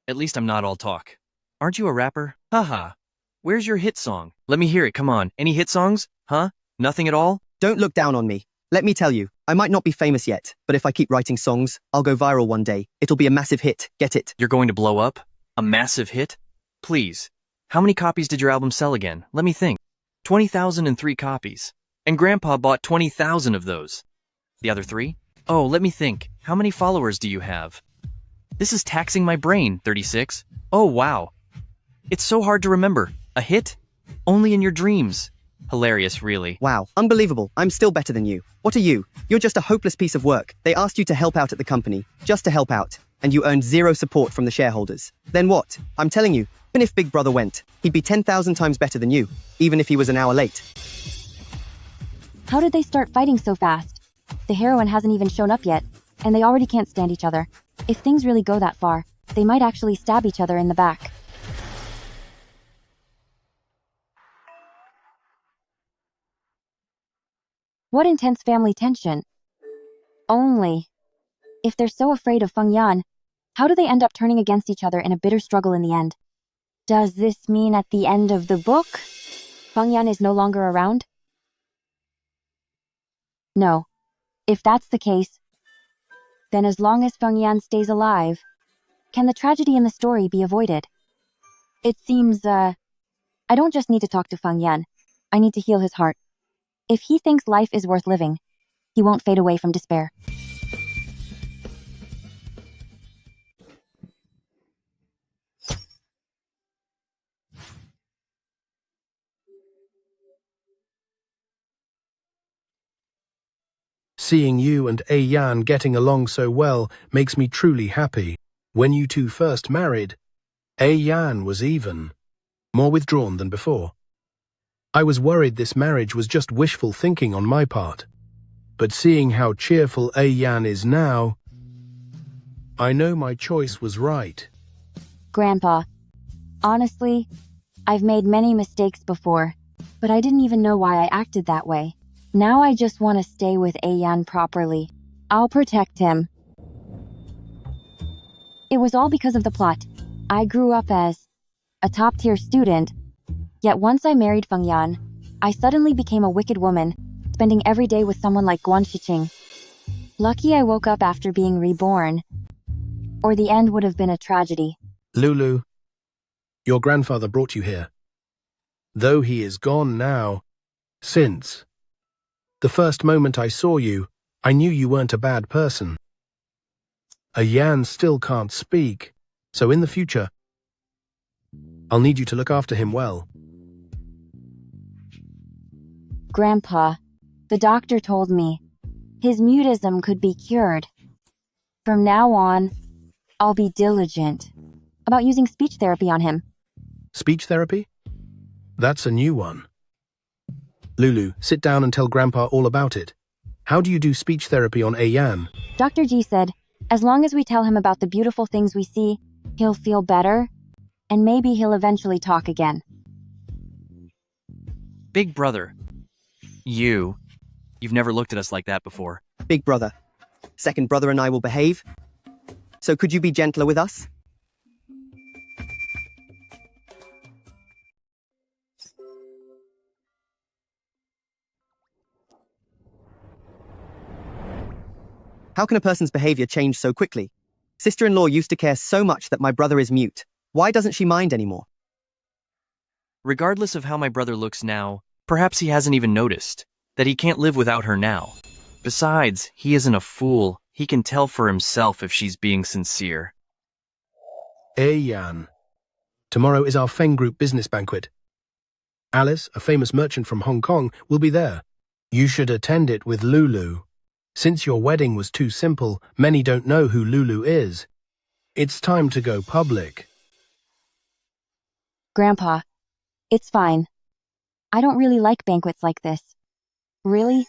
At least I'm not all talk. Aren't you a rapper? Haha. Where's your hit song? Let me hear it, come on. Any hit songs? Huh? Nothing at all? Don't look down on me. Let me tell you, I might not be famous yet, but if I keep writing songs, I'll go viral one day. It'll be a massive hit, get it? You're going to blow up? A massive hit? Please. How many copies did your album sell again? Let me think. 20,003 copies. And Grandpa bought 20,000 of those. The other 3? Oh, let me think. How many followers do you have? This is taxing my brain, 36. Oh, wow. It's so hard to remember. A hit? Only in your dreams. Hilarious, really. Wow, unbelievable. I'm still better than you. What are you? You're just a hopeless piece of work. They asked you to help out at the company, just to help out, and you earned 0 support from the shareholders. Then what? I'm telling you, even if Big Brother went, he'd be 10,000 times better than you, even if he was an hour late. How did they start fighting so fast? The heroine hasn't even shown up yet, and they already can't stand each other. If things really go that far, they might actually stab each other in the back. What intense family tension. Only. If they're so afraid of Feng Yan, how do they end up turning against each other in a bitter struggle in the end? Does this mean at the end of the book, Feng Yan is no longer around? No. If that's the case, then as long as Feng Yan stays alive, can the tragedy in the story be avoided? It seems, I don't just need to talk to Feng Yan. I need to heal his heart. If he thinks life is worth living, he won't fade away from despair. Seeing you and Yan getting along so well makes me truly happy. When you two first married, Yan was even more withdrawn than before. I was worried this marriage was just wishful thinking on my part. But seeing how cheerful Yan is now, I know my choice was right. Grandpa, honestly, I've made many mistakes before, but I didn't even know why I acted that way. Now I just want to stay with Yan properly. I'll protect him. It was all because of the plot. I grew up as a top-tier student, yet once I married Feng Yan, I suddenly became a wicked woman, spending every day with someone like Guan Shiqing. Lucky I woke up after being reborn, or the end would have been a tragedy. Lulu, your grandfather brought you here. Though he is gone now, since the first moment I saw you, I knew you weren't a bad person. Yan still can't speak, so in the future, I'll need you to look after him well. Grandpa, the doctor told me his mutism could be cured. From now on, I'll be diligent about using speech therapy on him. Speech therapy? That's a new one. Lulu, sit down and tell Grandpa all about it. How do you do speech therapy on Yan? Dr. G said, as long as we tell him about the beautiful things we see, he'll feel better, and maybe he'll eventually talk again. Big brother. You've never looked at us like that before. Big brother. Second brother and I will behave. So could you be gentler with us? How can a person's behavior change so quickly? Sister-in-law used to care so much that my brother is mute. Why doesn't she mind anymore? Regardless of how my brother looks now, perhaps he hasn't even noticed that he can't live without her now. Besides, he isn't a fool. He can tell for himself if she's being sincere. Yan. Tomorrow is our Feng Group business banquet. Alice, a famous merchant from Hong Kong, will be there. You should attend it with Lulu. Since your wedding was too simple, many don't know who Lulu is. It's time to go public. Grandpa, it's fine. I don't really like banquets like this. Really?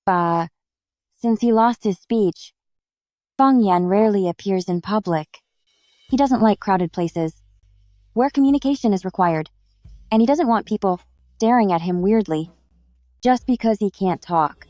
Since he lost his speech, Feng Yan rarely appears in public. He doesn't like crowded places, where communication is required, and he doesn't want people staring at him weirdly, just because he can't talk.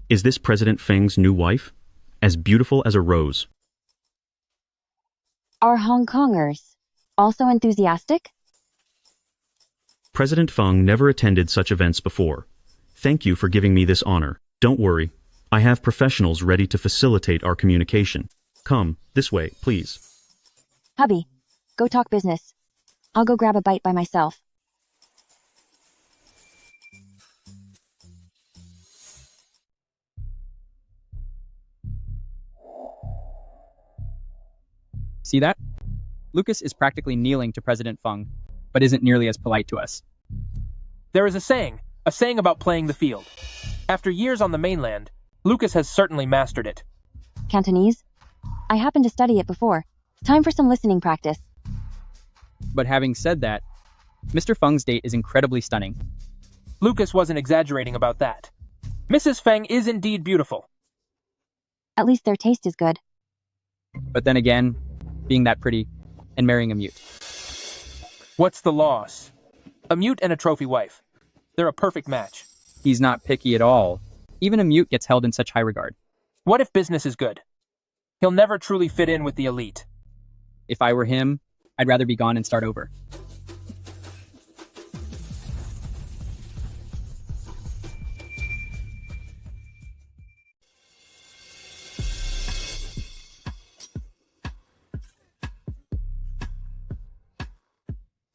Is this President Feng's new wife? As beautiful as a rose. Are Hong Kongers also enthusiastic? President Feng never attended such events before. Thank you for giving me this honor. Don't worry. I have professionals ready to facilitate our communication. Come, this way, please. Hubby, go talk business. I'll go grab a bite by myself. See that? Lucas is practically kneeling to President Feng, but isn't nearly as polite to us. There is a saying about playing the field. After years on the mainland, Lucas has certainly mastered it. Cantonese? I happened to study it before. Time for some listening practice. But having said that, Mr. Feng's date is incredibly stunning. Lucas wasn't exaggerating about that. Mrs. Feng is indeed beautiful. At least their taste is good. But then again, being that pretty and marrying a mute. What's the loss? A mute and a trophy wife. They're a perfect match. He's not picky at all. Even a mute gets held in such high regard. What if business is good? He'll never truly fit in with the elite. If I were him, I'd rather be gone and start over.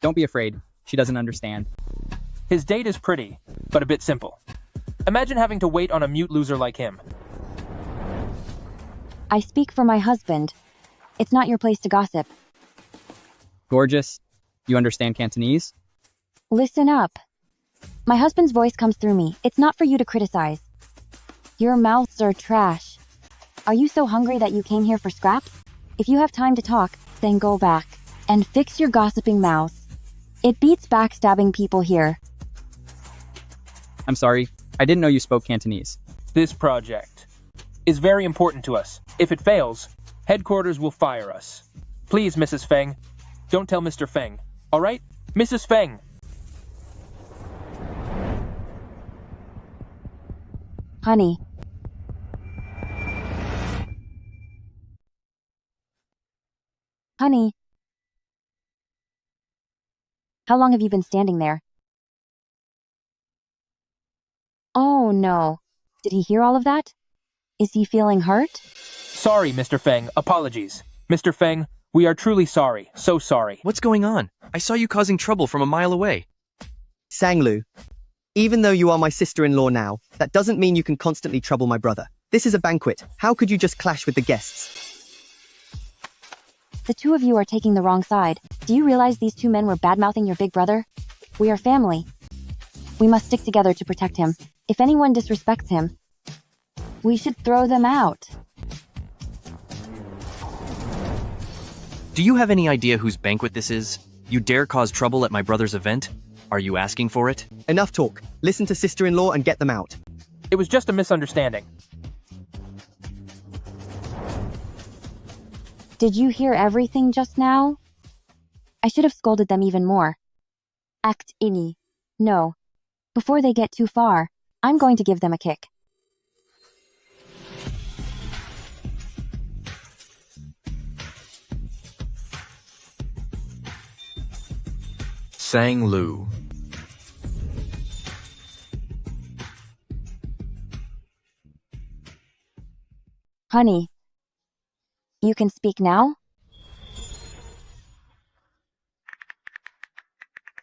Don't be afraid. She doesn't understand. His date is pretty, but a bit simple. Imagine having to wait on a mute loser like him. I speak for my husband. It's not your place to gossip. Gorgeous. You understand Cantonese? Listen up. My husband's voice comes through me. It's not for you to criticize. Your mouths are trash. Are you so hungry that you came here for scraps? If you have time to talk, then go back and fix your gossiping mouths. It beats backstabbing people here. I'm sorry. I didn't know you spoke Cantonese. This project is very important to us. If it fails, headquarters will fire us. Please, Mrs. Feng, don't tell Mr. Feng. All right? Mrs. Feng! Honey. Honey. How long have you been standing there? Oh no. Did he hear all of that? Is he feeling hurt? Sorry, Mr. Feng. Apologies. Mr. Feng, we are truly sorry. So sorry. What's going on? I saw you causing trouble from a mile away. Sanglu, even though you are my sister-in-law now, that doesn't mean you can constantly trouble my brother. This is a banquet. How could you just clash with the guests? The two of you are taking the wrong side. Do you realize these two men were bad-mouthing your big brother? We are family. We must stick together to protect him. If anyone disrespects him, we should throw them out. Do you have any idea whose banquet this is? You dare cause trouble at my brother's event? Are you asking for it? Enough talk. Listen to sister-in-law and get them out. It was just a misunderstanding. Did you hear everything just now? I should have scolded them even more. Act ini. No. Before they get too far, I'm going to give them a kick. Sang Lu. Honey. You can speak now?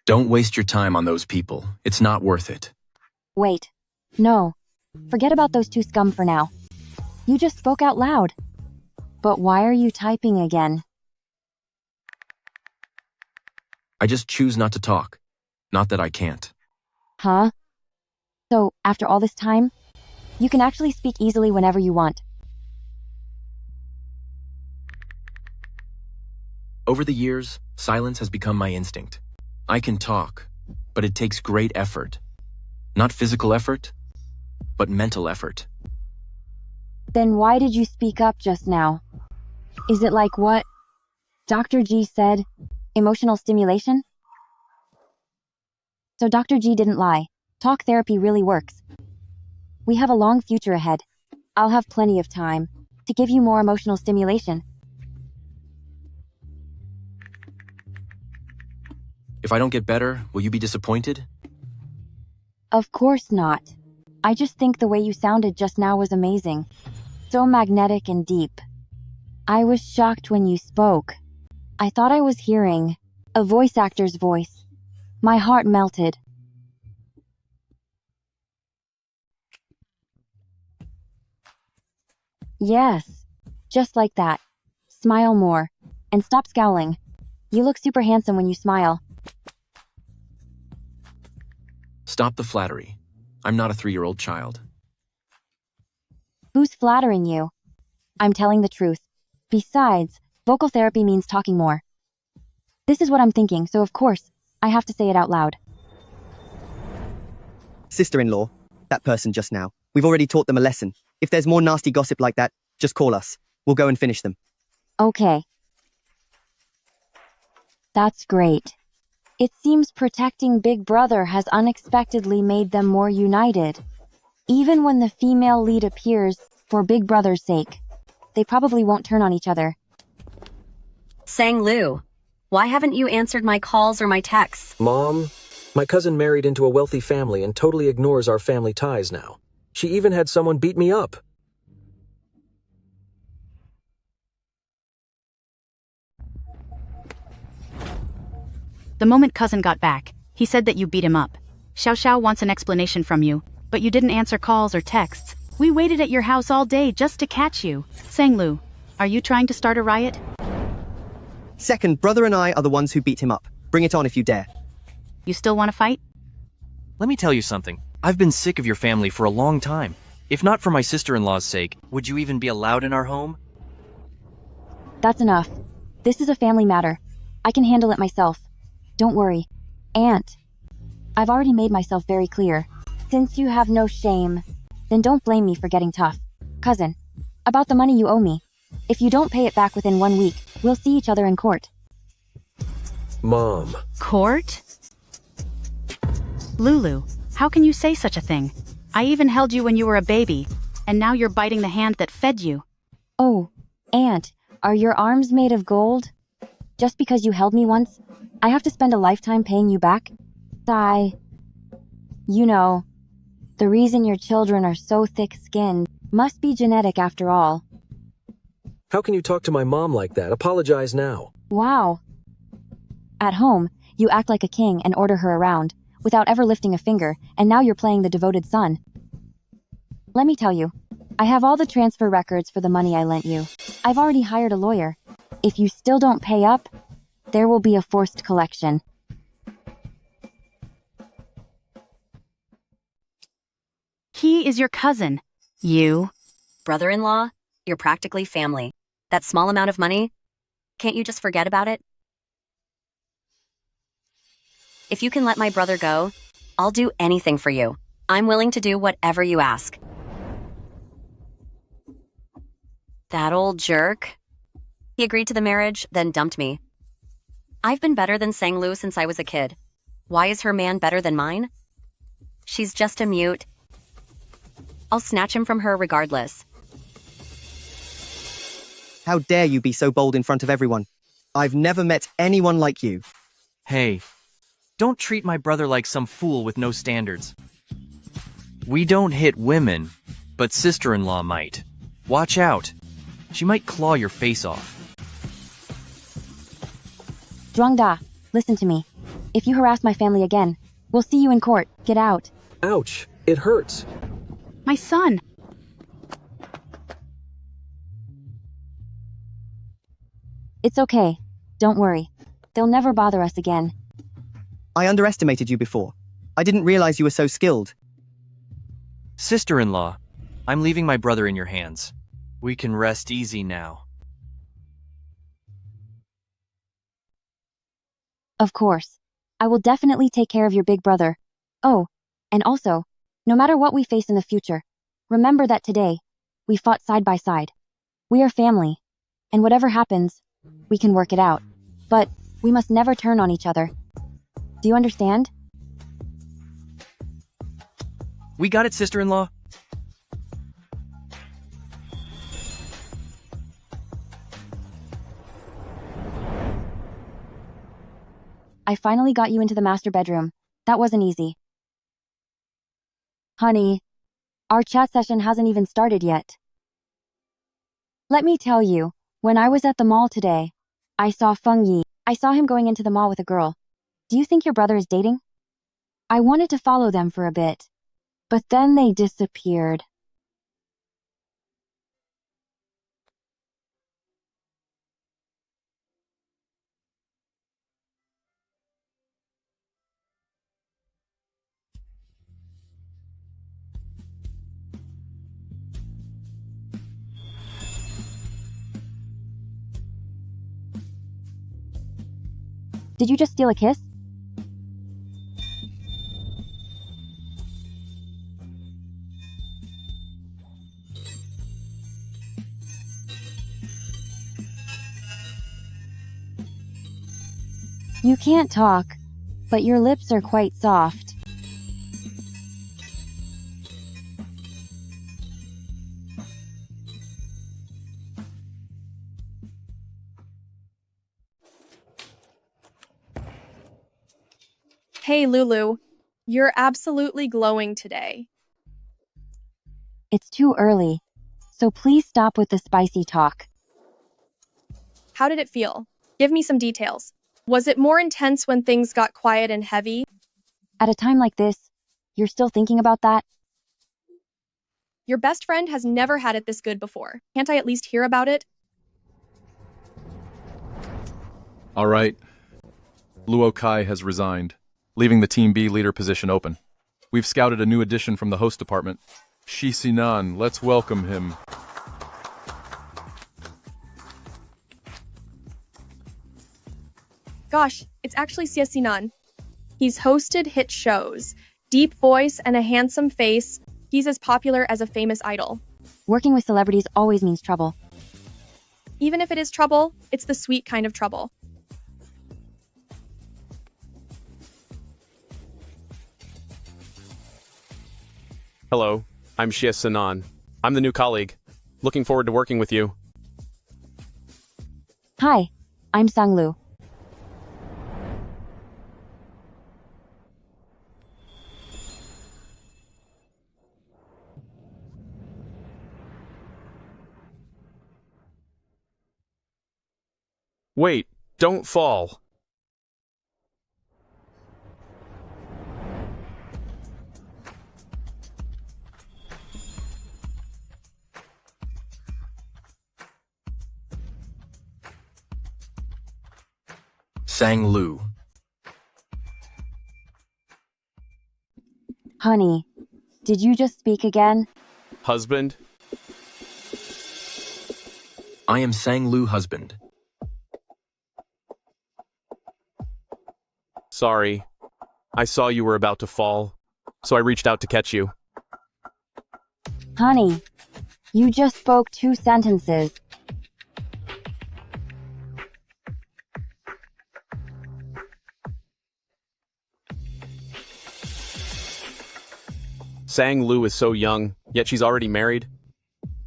Don't waste your time on those people. It's not worth it. Wait. No. Forget about those two scum for now. You just spoke out loud. But why are you typing again? I just choose not to talk. Not that I can't. Huh? So, after all this time, you can actually speak easily whenever you want. Over the years, silence has become my instinct. I can talk, but it takes great effort. Not physical effort, but mental effort. Then why did you speak up just now? Is it like what Dr. G said? Emotional stimulation? So Dr. G didn't lie. Talk therapy really works. We have a long future ahead. I'll have plenty of time to give you more emotional stimulation. If I don't get better, will you be disappointed? Of course not. I just think the way you sounded just now was amazing. So magnetic and deep. I was shocked when you spoke. I thought I was hearing a voice actor's voice. My heart melted. Yes, just like that. Smile more. And stop scowling. You look super handsome when you smile. Stop the flattery. I'm not a 3-year-old child. Who's flattering you? I'm telling the truth. Besides, vocal therapy means talking more. This is what I'm thinking, so of course, I have to say it out loud. Sister-in-law, that person just now. We've already taught them a lesson. If there's more nasty gossip like that, just call us. We'll go and finish them. Okay. That's great. It seems protecting Big Brother has unexpectedly made them more united. Even when the female lead appears, for Big Brother's sake, they probably won't turn on each other. Sang Lu, why haven't you answered my calls or my texts? Mom, my cousin married into a wealthy family and totally ignores our family ties now. She even had someone beat me up. The moment cousin got back, he said that you beat him up. Xiao Xiao wants an explanation from you, but you didn't answer calls or texts. We waited at your house all day just to catch you. Sanglu, are you trying to start a riot? Second, brother and I are the ones who beat him up. Bring it on if you dare. You still want to fight? Let me tell you something. I've been sick of your family for a long time. If not for my sister-in-law's sake, would you even be allowed in our home? That's enough. This is a family matter. I can handle it myself. Don't worry. Aunt, I've already made myself very clear. Since you have no shame, then don't blame me for getting tough. Cousin, about the money you owe me. If you don't pay it back within 1 week, we'll see each other in court. Mom. Court? Lulu, how can you say such a thing? I even held you when you were a baby, and now you're biting the hand that fed you. Oh, Aunt, are your arms made of gold? Just because you held me once, I have to spend a lifetime paying you back? You know, the reason your children are so thick-skinned must be genetic after all. How can you talk to my mom like that? Apologize now. Wow. At home, you act like a king and order her around, without ever lifting a finger, and now you're playing the devoted son. Let me tell you, I have all the transfer records for the money I lent you. I've already hired a lawyer. If you still don't pay up, there will be a forced collection. He is your cousin. You. Brother-in-law, you're practically family. That small amount of money, can't you just forget about it? If you can let my brother go, I'll do anything for you. I'm willing to do whatever you ask. That old jerk. He agreed to the marriage, then dumped me. I've been better than Sanglu since I was a kid. Why is her man better than mine? She's just a mute. I'll snatch him from her regardless. How dare you be so bold in front of everyone? I've never met anyone like you. Hey, don't treat my brother like some fool with no standards. We don't hit women, but sister-in-law might. Watch out. She might claw your face off. Zhuangda, listen to me. If you harass my family again, we'll see you in court. Get out. Ouch, it hurts. My son. It's okay. Don't worry. They'll never bother us again. I underestimated you before. I didn't realize you were so skilled. Sister-in-law, I'm leaving my brother in your hands. We can rest easy now. Of course. I will definitely take care of your big brother. Oh, and also, no matter what we face in the future, remember that today, we fought side by side. We are family, and whatever happens, we can work it out. But we must never turn on each other. Do you understand? We got it, sister-in-law. I finally got you into the master bedroom. That wasn't easy. Honey, our chat session hasn't even started yet. Let me tell you, when I was at the mall today, I saw Feng Yi. I saw him going into the mall with a girl. Do you think your brother is dating? I wanted to follow them for a bit, but then they disappeared. Did you just steal a kiss? You can't talk, but your lips are quite soft. Hey, Lulu. You're absolutely glowing today. It's too early, so please stop with the spicy talk. How did it feel? Give me some details. Was it more intense when things got quiet and heavy? At a time like this, you're still thinking about that? Your best friend has never had it this good before. Can't I at least hear about it? All right. Luo Kai has resigned, leaving the Team B leader position open. We've scouted a new addition from the host department. Shi Sinan, let's welcome him. Gosh, it's actually Xie Sinan. He's hosted hit shows. Deep voice and a handsome face. He's as popular as a famous idol. Working with celebrities always means trouble. Even if it is trouble, it's the sweet kind of trouble. Hello, I'm Xie Sinan. I'm the new colleague. Looking forward to working with you. Hi, I'm Sanglu. Wait, don't fall. Sang Lu. Honey, did you just speak again? Husband? I am Sang Lu husband. Sorry. I saw you were about to fall, so I reached out to catch you. Honey, you just spoke 2 sentences. Sang Lu is so young, yet she's already married.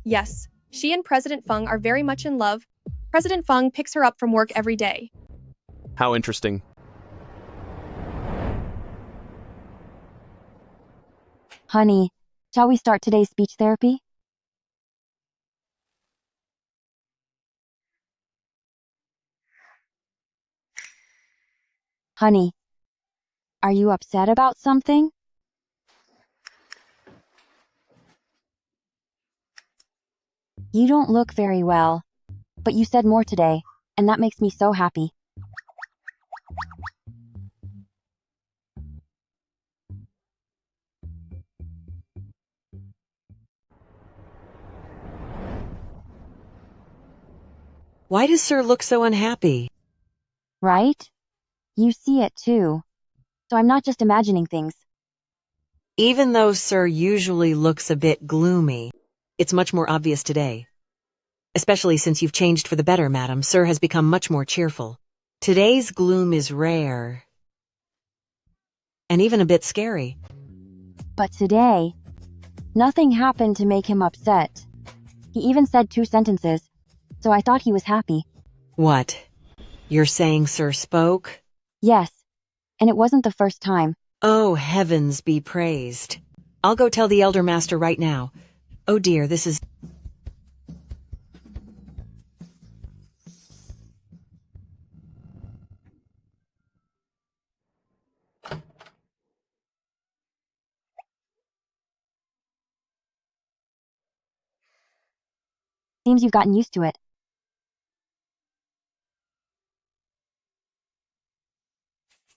Yes, she and President Feng are very much in love. President Feng picks her up from work every day. How interesting. Honey, shall we start today's speech therapy? Honey, are you upset about something? You don't look very well, but you said more today, and that makes me so happy. Why does Sir look so unhappy? Right? You see it too. So I'm not just imagining things. Even though Sir usually looks a bit gloomy, it's much more obvious today. Especially since you've changed for the better, madam. Sir has become much more cheerful. Today's gloom is rare. And even a bit scary. But today, nothing happened to make him upset. He even said 2 sentences, so I thought he was happy. What? You're saying Sir spoke? Yes, and it wasn't the first time. Oh, heavens be praised. I'll go tell the Elder Master right now. Oh dear, this is... Seems you've gotten used to it.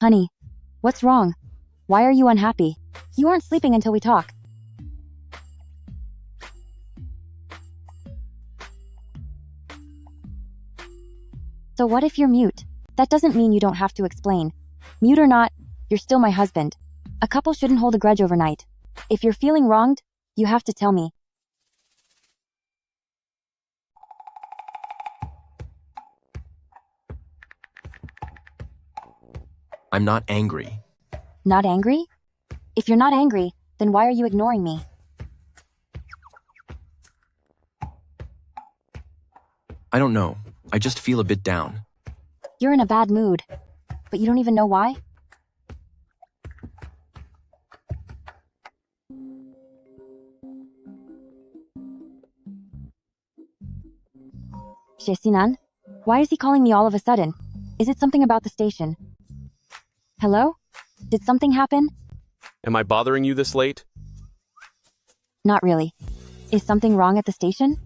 Honey, what's wrong? Why are you unhappy? You aren't sleeping until we talk. So what if you're mute? That doesn't mean you don't have to explain. Mute or not, you're still my husband. A couple shouldn't hold a grudge overnight. If you're feeling wronged, you have to tell me. I'm not angry. Not angry? If you're not angry, then why are you ignoring me? I don't know. I just feel a bit down. You're in a bad mood, but you don't even know why? Xie Sinan, why is he calling me all of a sudden? Is it something about the station? Hello? Did something happen? Am I bothering you this late? Not really. Is something wrong at the station?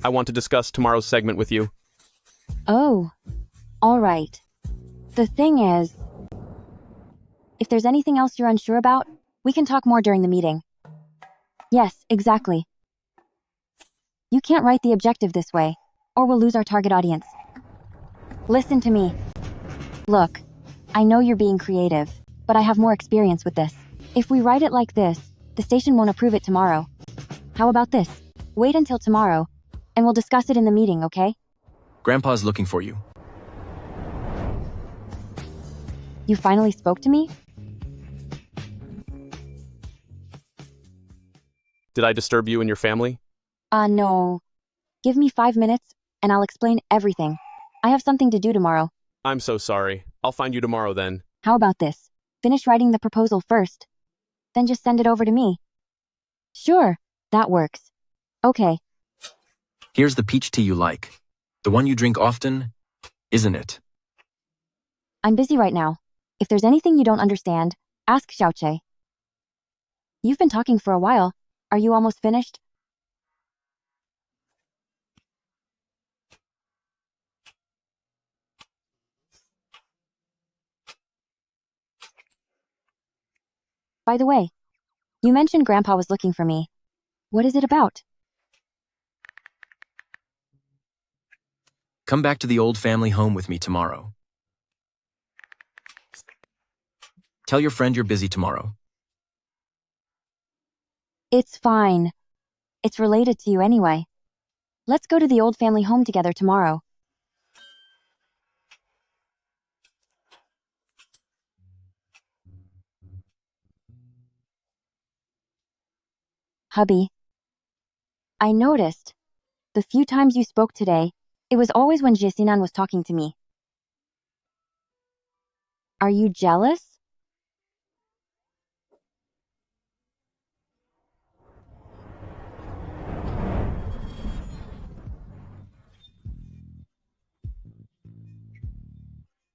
I want to discuss tomorrow's segment with you. Oh, all right. The thing is, if there's anything else you're unsure about, we can talk more during the meeting. Yes, exactly. You can't write the objective this way, or we'll lose our target audience. Listen to me. Look, I know you're being creative, but I have more experience with this. If we write it like this, the station won't approve it tomorrow. How about this? Wait until tomorrow, and we'll discuss it in the meeting, okay? Grandpa's looking for you. You finally spoke to me? Did I disturb you and your family? No. Give me 5 minutes, and I'll explain everything. I have something to do tomorrow. I'm so sorry. I'll find you tomorrow then. How about this? Finish writing the proposal first, then just send it over to me. Sure, that works. Okay. Here's the peach tea you like. The one you drink often, isn't it? I'm busy right now. If there's anything you don't understand, ask Xiaoche. You've been talking for a while. Are you almost finished? By the way, you mentioned Grandpa was looking for me. What is it about? Come back to the old family home with me tomorrow. Tell your friend you're busy tomorrow. It's fine. It's related to you anyway. Let's go to the old family home together tomorrow. Hubby, I noticed, the few times you spoke today, it was always when Jesinan was talking to me. Are you jealous?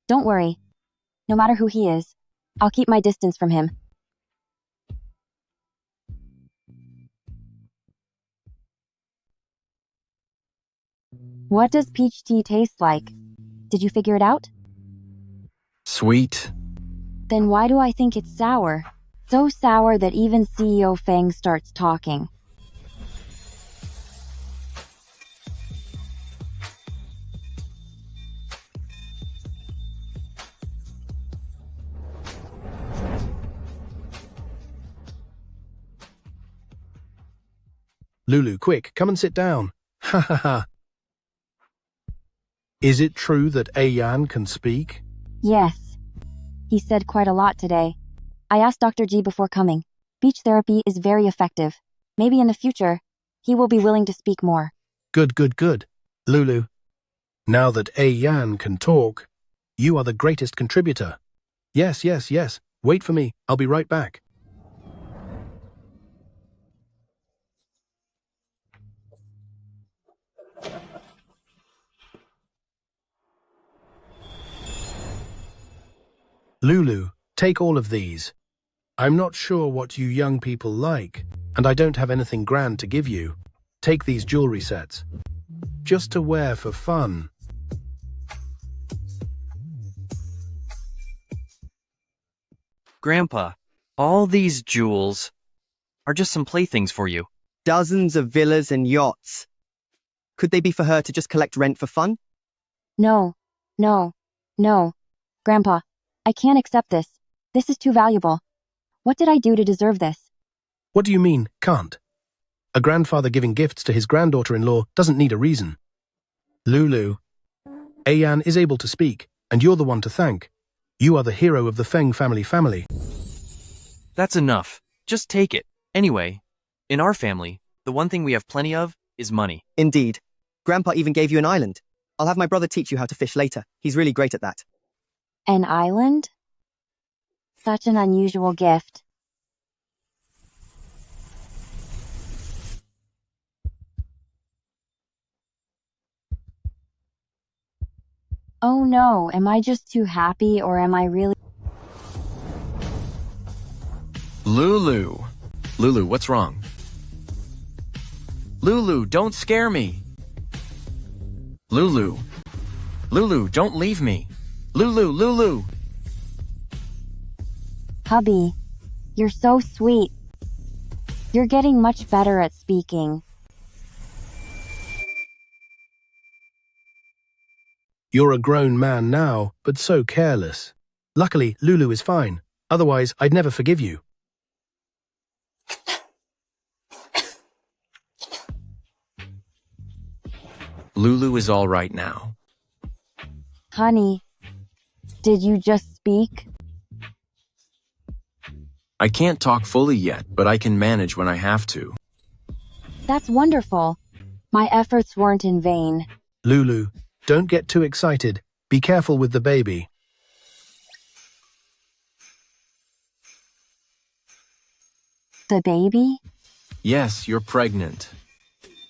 Don't worry. No matter who he is, I'll keep my distance from him. What does peach tea taste like? Did you figure it out? Sweet. Then why do I think it's sour? So sour that even CEO Feng starts talking. Lulu, quick, come and sit down. Ha ha ha. Is it true that Ayan can speak? Yes. He said quite a lot today. I asked Dr. G before coming. Speech therapy is very effective. Maybe in the future, he will be willing to speak more. Good, good, good. Lulu, now that Ayan can talk, you are the greatest contributor. Yes, yes, yes. Wait for me. I'll be right back. Lulu, take all of these. I'm not sure what you young people like, and I don't have anything grand to give you. Take these jewelry sets. Just to wear for fun. Grandpa, all these jewels are just some playthings for you. Dozens of villas and yachts. Could they be for her to just collect rent for fun? No, no, no. Grandpa, I can't accept this. This is too valuable. What did I do to deserve this? What do you mean, can't? A grandfather giving gifts to his granddaughter-in-law doesn't need a reason. Lulu, Ayan is able to speak, and you're the one to thank. You are the hero of the Feng family. That's enough. Just take it. Anyway, in our family, the one thing we have plenty of is money. Indeed. Grandpa even gave you an island. I'll have my brother teach you how to fish later. He's really great at that. An island? Such an unusual gift. Oh no, am I just too happy or am I really... Lulu. Lulu, what's wrong? Lulu, don't scare me. Lulu. Lulu, don't leave me. Lulu, Lulu. Hubby, you're so sweet. You're getting much better at speaking. You're a grown man now, but so careless. Luckily, Lulu is fine. Otherwise, I'd never forgive you. Lulu is all right now. Honey, did you just speak? I can't talk fully yet, but I can manage when I have to. That's wonderful. My efforts weren't in vain. Lulu, don't get too excited. Be careful with the baby. The baby? Yes, you're pregnant.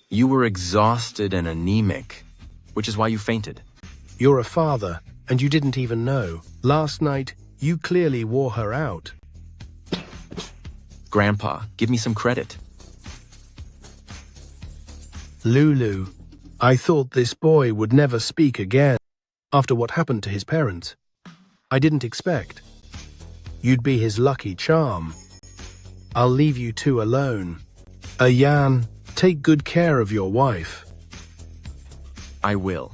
You were exhausted and anemic, which is why you fainted. You're a father, and you didn't even know. Last night, you clearly wore her out. Grandpa, give me some credit. Lulu, I thought this boy would never speak again after what happened to his parents. I didn't expect. You'd be his lucky charm. I'll leave you two alone. Ayan, take good care of your wife. I will.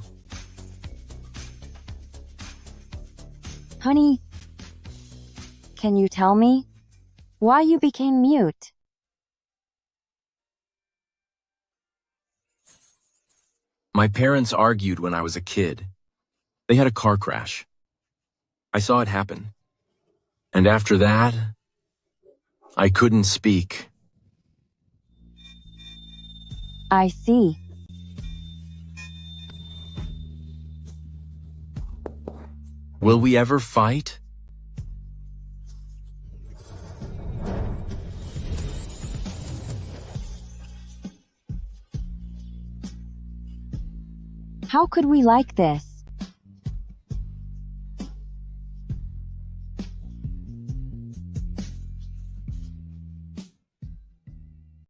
Honey, can you tell me why you became mute? My parents argued when I was a kid. They had a car crash. I saw it happen. And after that, I couldn't speak. I see. Will we ever fight? How could we like this?